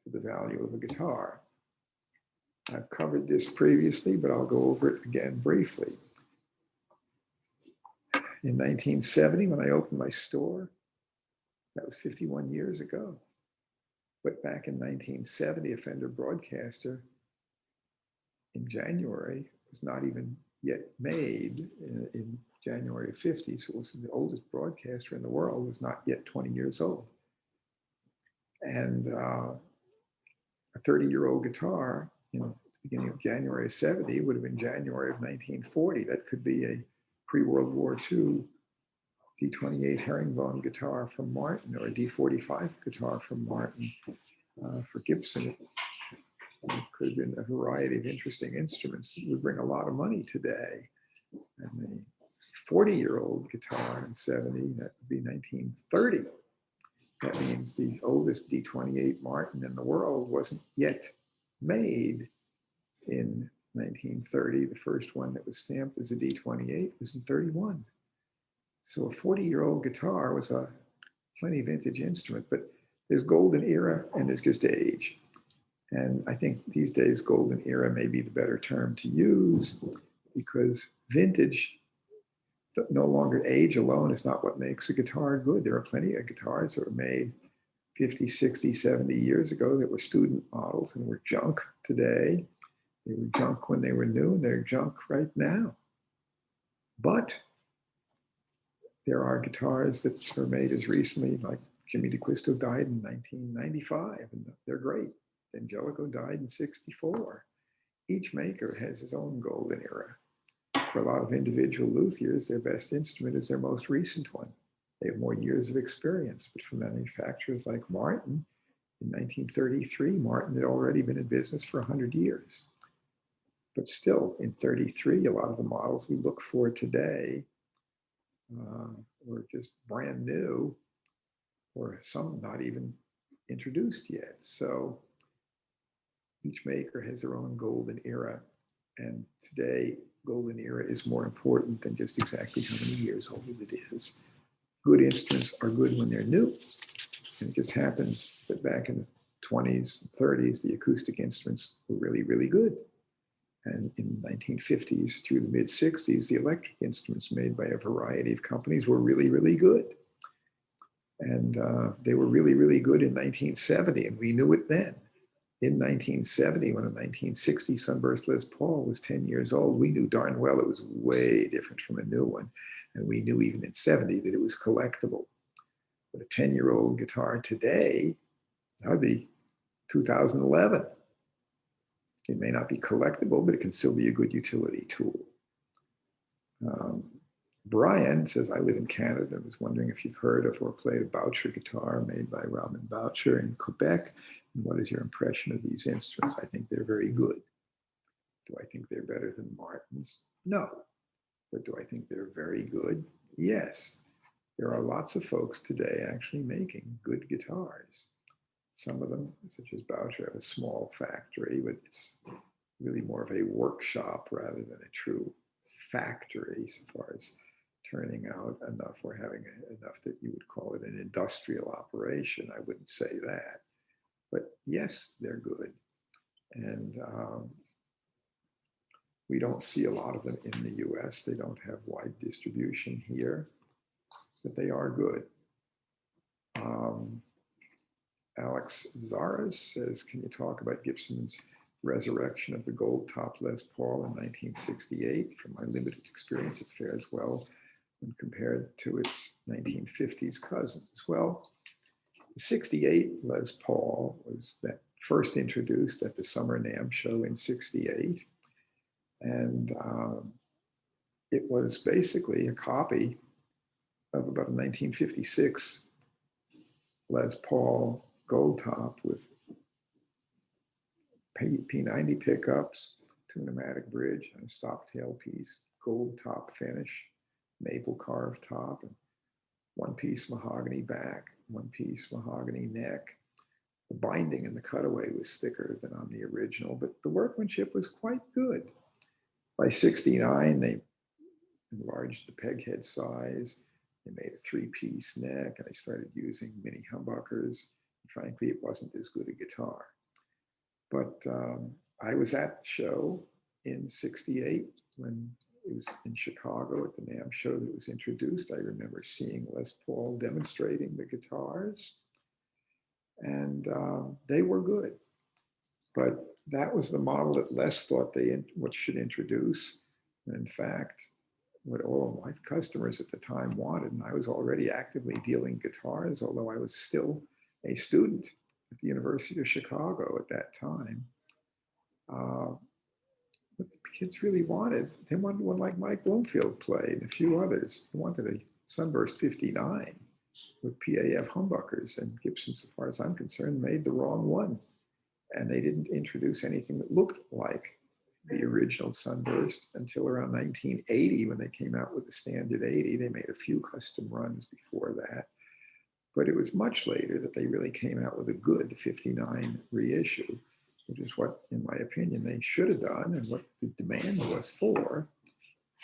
to the value of a guitar? I've covered this previously, but I'll go over it again briefly. In 1970, when I opened my store, that was 51 years ago. But back in 1970, a Fender Broadcaster in January was not even yet made in January of '50. So it was the oldest broadcaster in the world, was not yet 20 years old. And a 30-year-old guitar, beginning of January of '70 would have been January of 1940. That could be a pre-World War II D28 herringbone guitar from Martin, or a D45 guitar from Martin. For Gibson, it could have been a variety of interesting instruments that would bring a lot of money today. And the 40-year-old guitar in '70, that would be 1930. That means the oldest D28 Martin in the world wasn't yet made in 1930. The first one that was stamped as a D28 was in '31. So a 40-year-old guitar was a plenty vintage instrument, but there's golden era and there's just age. And I think these days, golden era may be the better term to use, because vintage, no longer age alone is not what makes a guitar good. There are plenty of guitars that were made 50, 60, 70 years ago that were student models and were junk today. They were junk when they were new, and they're junk right now. But there are guitars that were made as recently, like Jimmy DeQuisto died in 1995, and they're great. Angelico died in '64. Each maker has his own golden era. For a lot of individual luthiers, their best instrument is their most recent one. They have more years of experience. But for manufacturers like Martin, in 1933, Martin had already been in business for 100 years. But still, in '33, a lot of the models we look for today were just brand new, or some not even introduced yet. So each maker has their own golden era. And today, golden era is more important than just exactly how many years old it is. Good instruments are good when they're new. And it just happens that back in the 20s and 30s, the acoustic instruments were really, really good. And in the 1950s through the mid-60s, the electric instruments made by a variety of companies were really, really good. And they were really, really good in 1970, and we knew it then. In 1970, when a 1960 Sunburst Les Paul was 10 years old, we knew darn well it was way different from a new one. And we knew even in '70 that it was collectible. But a 10-year-old guitar today, that would be 2011. It may not be collectible, but it can still be a good utility tool. Brian says, I live in Canada. I was wondering if you've heard of or played a Boucher guitar made by Raman Boucher in Quebec. And what is your impression of these instruments? I think they're very good. Do I think they're better than Martins? No. But do I think they're very good? Yes. There are lots of folks today actually making good guitars. Some of them, such as Boucher, have a small factory, but it's really more of a workshop rather than a true factory so far as turning out enough or having enough that you would call it an industrial operation. I wouldn't say that. But yes, they're good. And we don't see a lot of them in the US. They don't have wide distribution here, but they are good. Alex Zaras says, can you talk about Gibson's resurrection of the gold top Les Paul in 1968? From my limited experience, it fares well when compared to its 1950s cousins. Well, the 68 Les Paul was that first introduced at the Summer NAMM show in 68. And it was basically a copy of about a 1956 Les Paul gold top with P90 pickups, two-pneumatic bridge, and a stop tailpiece, gold top finish, maple carved top, and one-piece mahogany back, one-piece mahogany neck. The binding in the cutaway was thicker than on the original, but the workmanship was quite good. By 69, they enlarged the peg head size. They made a three-piece neck, and they started using mini humbuckers. Frankly, it wasn't as good a guitar. But I was at the show in 68 when it was in Chicago at the NAMM show that it was introduced. I remember seeing Les Paul demonstrating the guitars, and they were good. But that was the model that Les thought what should introduce. And in fact, what all of my customers at the time wanted, and I was already actively dealing guitars, although I was still a student at the University of Chicago at that time. What the kids really wanted, they wanted one like Mike Bloomfield played and a few others. They wanted a Sunburst 59 with PAF humbuckers, and Gibson, so far as I'm concerned, made the wrong one. And they didn't introduce anything that looked like the original Sunburst until around 1980 when they came out with the standard 80. They made a few custom runs before that. But it was much later that they really came out with a good 59 reissue, which is what, in my opinion, they should have done and what the demand was for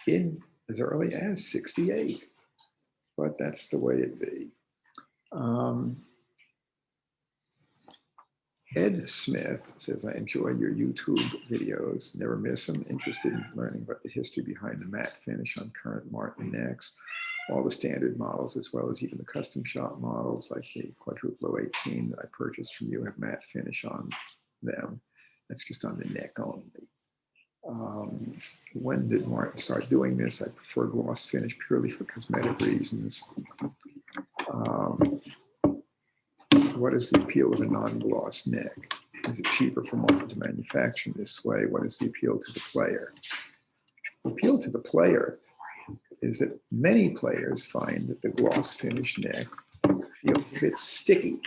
in as early as 68. But that's the way it be. Ed Smith says, I enjoy your YouTube videos, never miss them. Interested in learning about the history behind the matte finish on current Martin necks, all the standard models, as well as even the custom shop models like the Quadruplo 18 that I purchased from you have matte finish on them. That's just on the neck only. When did Martin start doing this? I prefer gloss finish purely for cosmetic reasons. What is the appeal of a non-gloss neck? Is it cheaper for Martin to manufacture this way? What is the appeal to the player? The appeal to the player is that many players find that the gloss finish neck feels a bit sticky.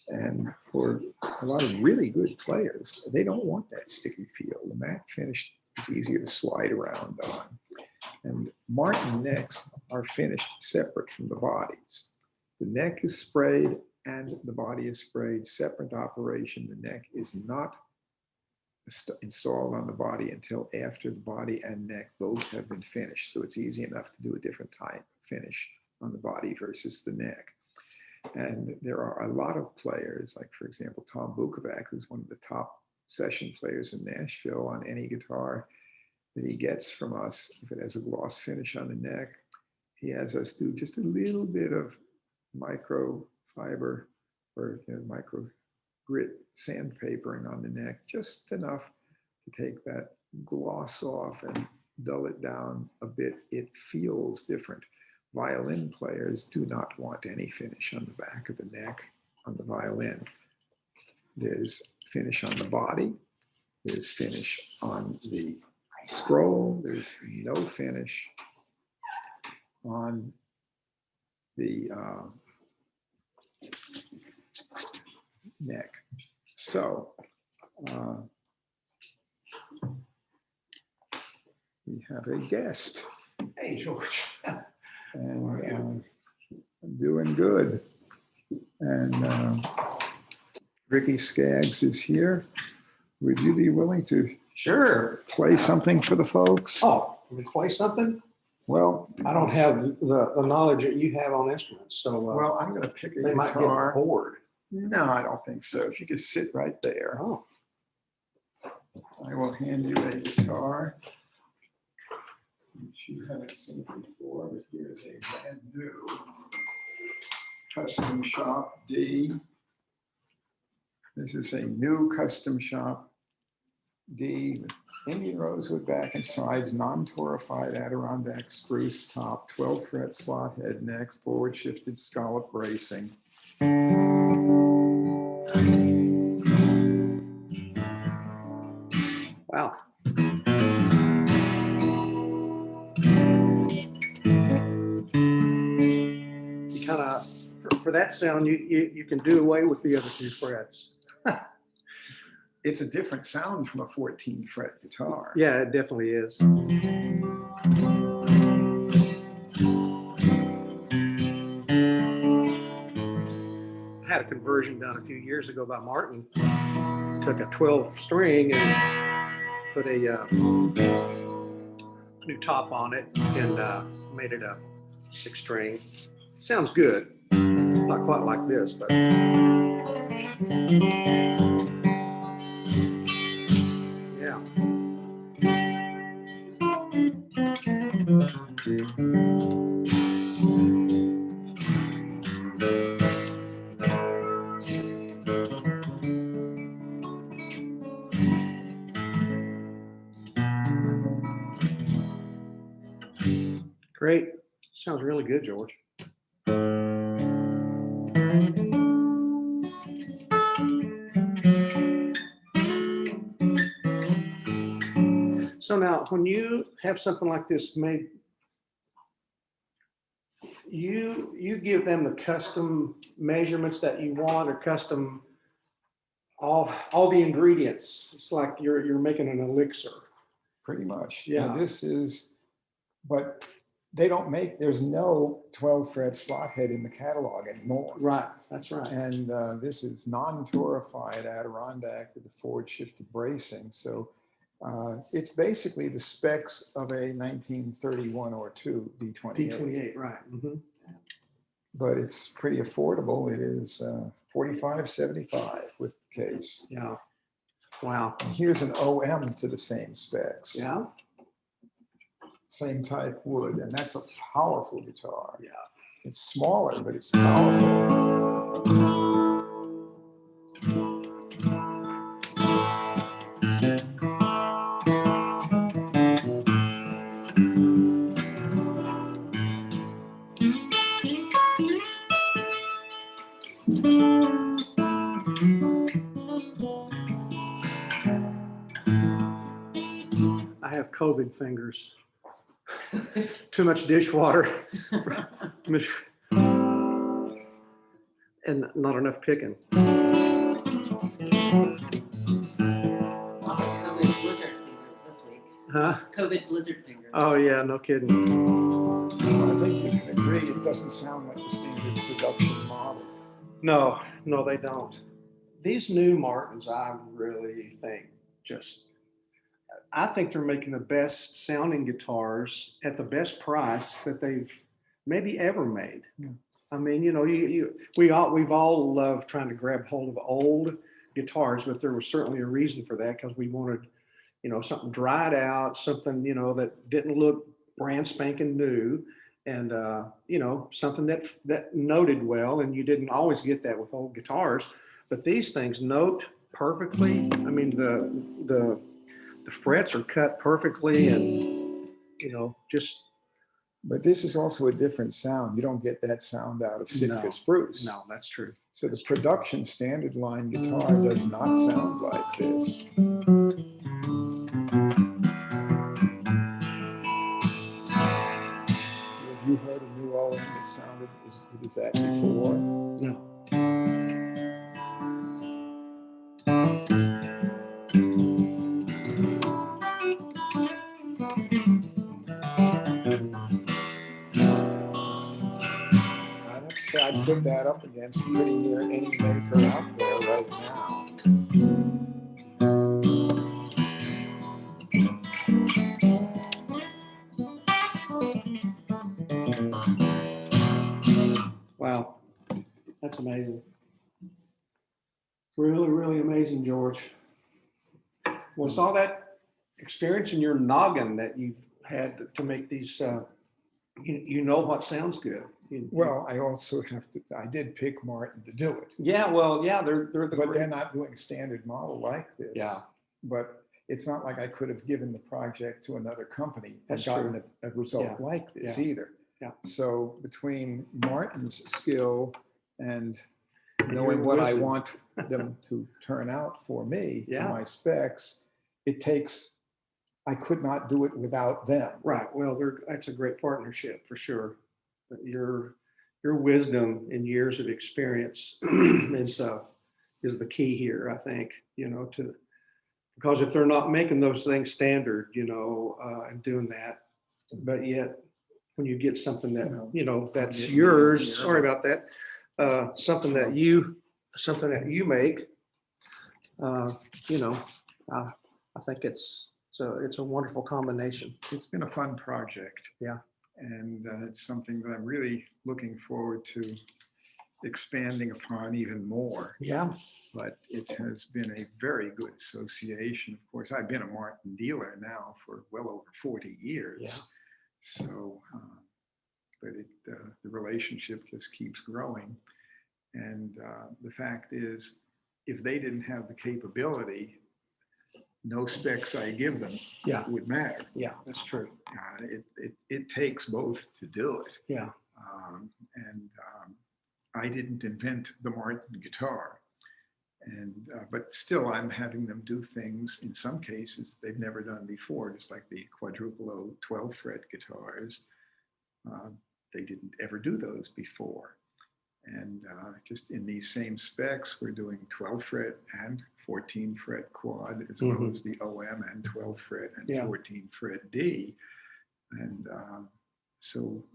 And for a lot of really good players, they don't want that sticky feel. The matte finish is easier to slide around on. And Martin necks are finished separate from the bodies. The neck is sprayed and the body is sprayed, separate operation. The neck is not installed on the body until after the body and neck both have been finished. So it's easy enough to do a different type of finish on the body versus the neck. And there are a lot of players, like for example, Tom Bukovac, who's one of the top session players in Nashville on any guitar that he gets from us. If it has a gloss finish on the neck, he has us do just a little bit of microfiber or micro grit sandpapering on the neck, just enough to take that gloss off and dull it down a bit. It feels different. Violin players do not want any finish on the back of the neck on the violin. There's finish on the body. There's finish on the scroll. There's no finish on the neck. So we have a guest. Hey, George. And I'm doing good. And Ricky Skaggs is here. Would you be willing to Sure. play something for the folks? Oh, can we play something? Well, I don't have the knowledge that you have on instruments, so well, I'm going to pick a they might get guitar. bored. No, I don't think so. If you could sit right there, Oh, I will hand you a guitar. Which you haven't seen before, but here's a brand new Custom Shop D. This is a new Custom Shop D with Indian rosewood back and sides, non-torrified Adirondack spruce top, 12 fret slot head necks, forward shifted scallop bracing. wow. You kind of, for that sound, you can do away with the other two frets. It's a different sound from a 14 fret guitar. Yeah, it definitely is. I had a conversion done a few years ago by Martin. Took a 12 string and put a new top on it and made it a 6 string. Sounds good. Not quite like this, but. Yeah. Great. Sounds really good, George. So now, when you have something like this made, you give them the custom measurements that you want, or custom all the ingredients. It's like you're making an elixir. Pretty much. Yeah. Now this is, but they don't make, there's no 12 fret slot head in the catalog anymore. Right, that's right. And this is non-torrified Adirondack with the forward shifted bracing. So it's basically the specs of a 1931 or 2 D28. D28, right. Mm-hmm. But it's pretty affordable. It is $45.75 with the case. Yeah. Wow. And here's an OM to the same specs. Yeah. Same type wood, and that's a powerful guitar. Yeah. It's smaller, but it's powerful. I have COVID fingers. Too much dishwater. And not enough picking. COVID blizzard fingers this week. Huh? COVID blizzard fingers. Oh yeah, no kidding. I think we can agree it doesn't sound like the standard production model. No, they don't. These new Martins, I really think I think they're making the best sounding guitars at the best price that they've maybe ever made. Yeah. I mean, we've all loved trying to grab hold of old guitars, but there was certainly a reason for that, because we wanted, something dried out, something, that didn't look brand spanking new, and something that noted well. And you didn't always get that with old guitars, but these things note perfectly. I mean, the frets are cut perfectly, and just. But this is also a different sound. You don't get that sound out of Sitka spruce. No, that's true. So the production standard line guitar does not sound like this. Have you heard a new OM that sounded as good as that before? No. I'd put that up against pretty near any maker out there right now. amazing. Really, really amazing, George. Well, it's all that experience in your noggin that you've had to make these, you know what sounds good. Well, I also have to, I did pick Martin to do it. Yeah, well, yeah, they're the But they're great. not doing a standard model like this. Yeah. But it's not like I could have given the project to another company and That's gotten true. a result Yeah. like this Yeah. either. Yeah. So between Martin's skill and And knowing your what I wisdom. want them to turn out for me, Yeah. to my specs, it takes, I could not do it without them. Right. Well, that's a great partnership for sure. But your wisdom and years of experience is the key here, I think, because if they're not making those things standard, and doing that, but yet when you get something that, that's getting yours, here. sorry about that, something that you make, I think it's a wonderful combination. It's been a fun project. Yeah. And it's something that I'm really looking forward to expanding upon even more. Yeah. But it has been a very good association. Of course, I've been a Martin dealer now for well over 40 years. Yeah. So, but the relationship just keeps growing. And the fact is, if they didn't have the capability, no specs I give them Yeah. would matter. Yeah, that's true. It takes both to do it. Yeah. And I didn't invent the Martin guitar. And but still, I'm having them do things in some cases they've never done before. Just like the quadruple O 12 fret guitars, they didn't ever do those before. And just in these same specs, we're doing 12 fret and 14 fret quad, as well as the OM and 12 fret and 14 fret D. And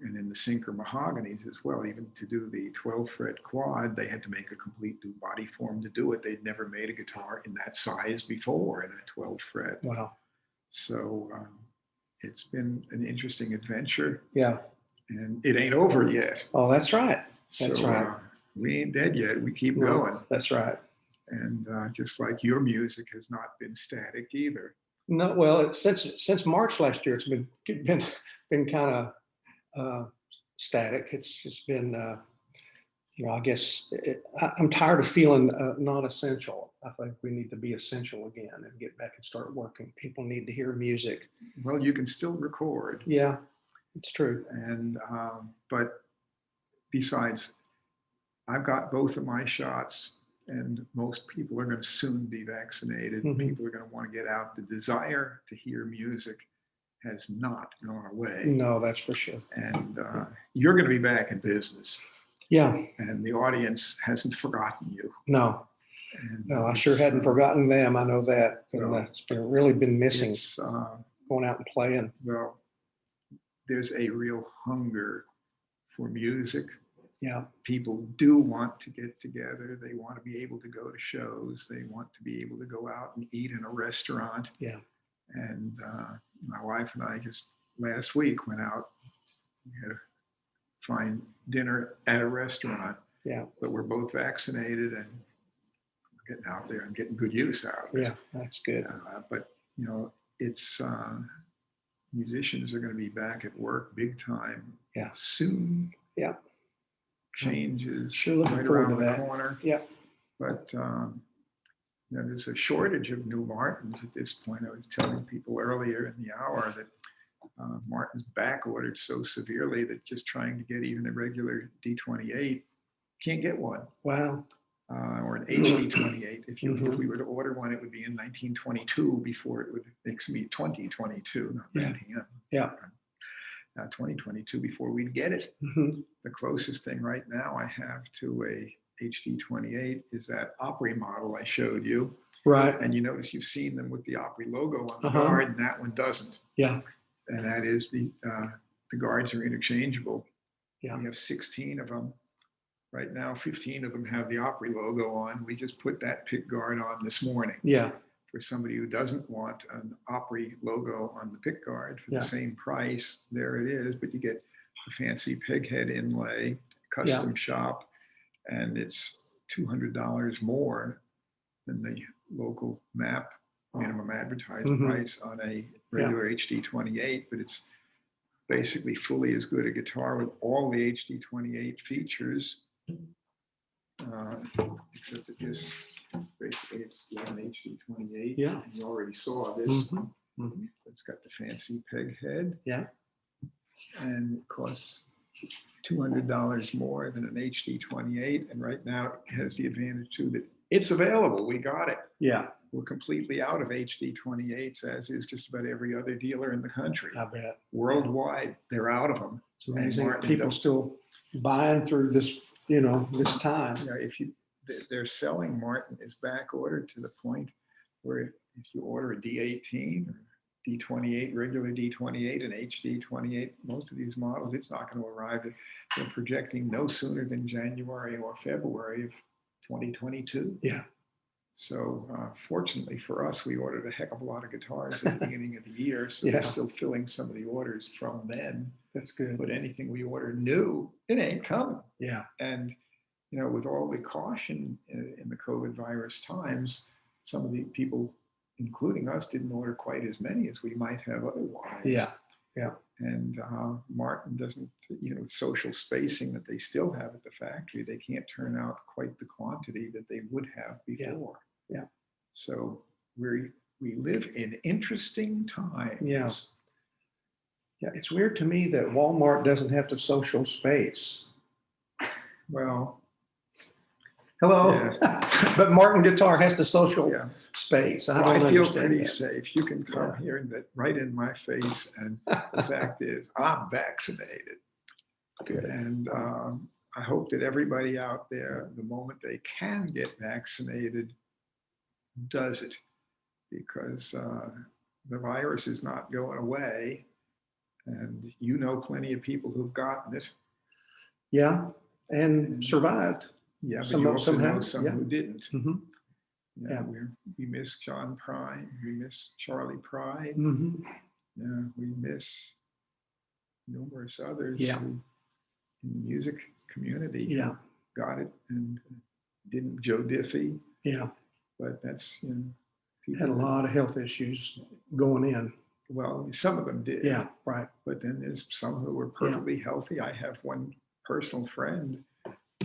and in the Sinker mahoganies as well, even to do the 12 fret quad, they had to make a complete new body form to do it. They'd never made a guitar in that size before in a 12 fret. Wow. So it's been an interesting adventure. Yeah. And it ain't over yet. Oh, that's right. That's So, right. We ain't dead yet. We keep going. That's right. And just like your music has not been static either. No, well, since March last year, it's been kind of static. It's been, I guess I'm tired of feeling non-essential. I think we need to be essential again and get back and start working. People need to hear music. Well, you can still record. Yeah, it's true. And but besides, I've got both of my shots, and most people are going to soon be vaccinated. People are going to want to get out. The desire to hear music has not gone away. No, that's for sure. And you're going to be back in business. Yeah. And the audience hasn't forgotten you. No. And, No, I sure hadn't forgotten them. I know that. And that's really been missing. Going out and playing. Well, there's a real hunger for music. Yeah. People do want to get together. They want to be able to go to shows. They want to be able to go out and eat in a restaurant. Yeah. And my wife and I just last week went out. We had a fine dinner at a restaurant. Yeah. But we're both vaccinated and getting out there and getting good use out of it. Yeah, that's good. But it's musicians are going to be back at work big time. Yeah. Soon. Yeah. Changes sure looking right forward around to the that. corner. Yeah. But there's a shortage of new Martins at this point. I was telling people earlier in the hour that Martin's back ordered so severely that just trying to get even a regular D28, can't get one. Wow. Or an HD28. If we were to order one, it would be in 1922 before it would makes me 2022, not 19. Yeah. 2022 before we'd get it. The closest thing right now I have to a HD28 is that Opry model I showed you. Right. And you notice you've seen them with the Opry logo on the guard, and that one doesn't. Yeah. And that is the guards are interchangeable. Yeah. We have 16 of them. Right now, 15 of them have the Opry logo on. We just put that pick guard on this morning. Yeah. For somebody who doesn't want an Opry logo on the pick guard for the same price, there it is. But you get a fancy peg head inlay, custom shop, and it's $200 more than the local MAP, minimum advertising Mhm. price, on a regular HD28, but it's basically fully as good a guitar with all the HD28 features, except that this, basically it's like an HD28. Yeah. And you already saw this Mhm. one. Mhm. It's got the fancy peg head. Yeah. And it costs $200 more than an HD28. And right now it has the advantage too that it's available. We got it. Yeah, We're completely out of HD28s, as is just about every other dealer in the country. I bet. Worldwide, they're out of them. It's amazing And that Martin people does- still buying through this, you know, this time. You know, if you, they're selling, Martin is back ordered to the point where if you order a D18 or D28, regular D28 and HD28, most of these models, it's not going to arrive. They're projecting no sooner than January or February of 2022. Yeah. So fortunately for us, we ordered a heck of a lot of guitars at the beginning of the year. So Yeah. we're still filling some of the orders from then. That's good. But anything we order new, it ain't coming. Yeah. And, you know, with all the caution in the COVID virus times, some of the people, including us, didn't order quite as many as we might have otherwise. Yeah. Yeah. And Martin doesn't, you know, with social spacing that they still have at the factory, they can't turn out quite the quantity that they would have before. Yeah. So we live in interesting times. Yeah. Yeah. It's weird to me that Walmart doesn't have the social space. Well, Hello. Yeah. But Martin Guitar has the social yeah. space. I Well, don't I feel understand pretty that. safe. You can come Yeah. here and that right in my face. And the fact is, I'm vaccinated. Good. And I hope that everybody out there, the moment they can get vaccinated, does it, because the virus is not going away. And you know plenty of people who've gotten it. Yeah. And survived. Yeah, but Some you of- also some know have, some yeah. who didn't. Mhm. Yeah, Yeah. we miss John Prine, we miss Charlie Pride, Mhm. yeah, we miss numerous others Yeah. who in the music community Yeah. got it and didn't. Joe Diffie, Yeah. but that's, you know, people Had a that- lot of health issues going in. Well, some of them did. Yeah. Right. But then there's some who were perfectly healthy. I have one personal friend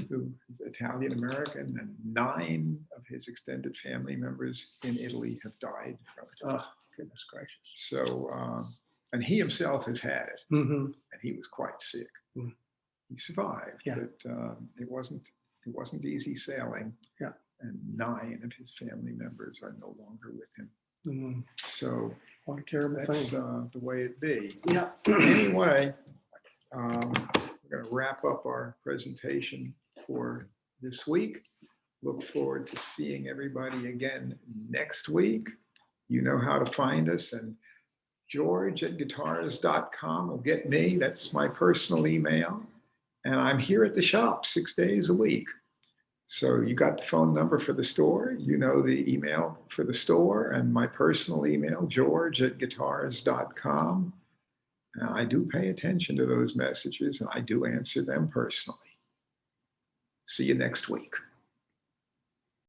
who is Italian American, and 9 of his extended family members in Italy have died from it. Oh, goodness gracious. So, and he himself has had it, Mm-hmm. and he was quite sick. Mm. He survived, Yeah. but it wasn't easy sailing. Yeah. And 9 of his family members are no longer with him. Mm. So What a terrible that's thing. the way it be. Yeah. Anyway, we're going to wrap up our presentation for this week. Look forward to seeing everybody again next week. You know how to find us, and george@guitars.com will get me. That's my personal email. And I'm here at the shop 6 days a week. So you got the phone number for the store, you know the email for the store, and my personal email, george@guitars.com. I do pay attention to those messages, and I do answer them personally. See you next week.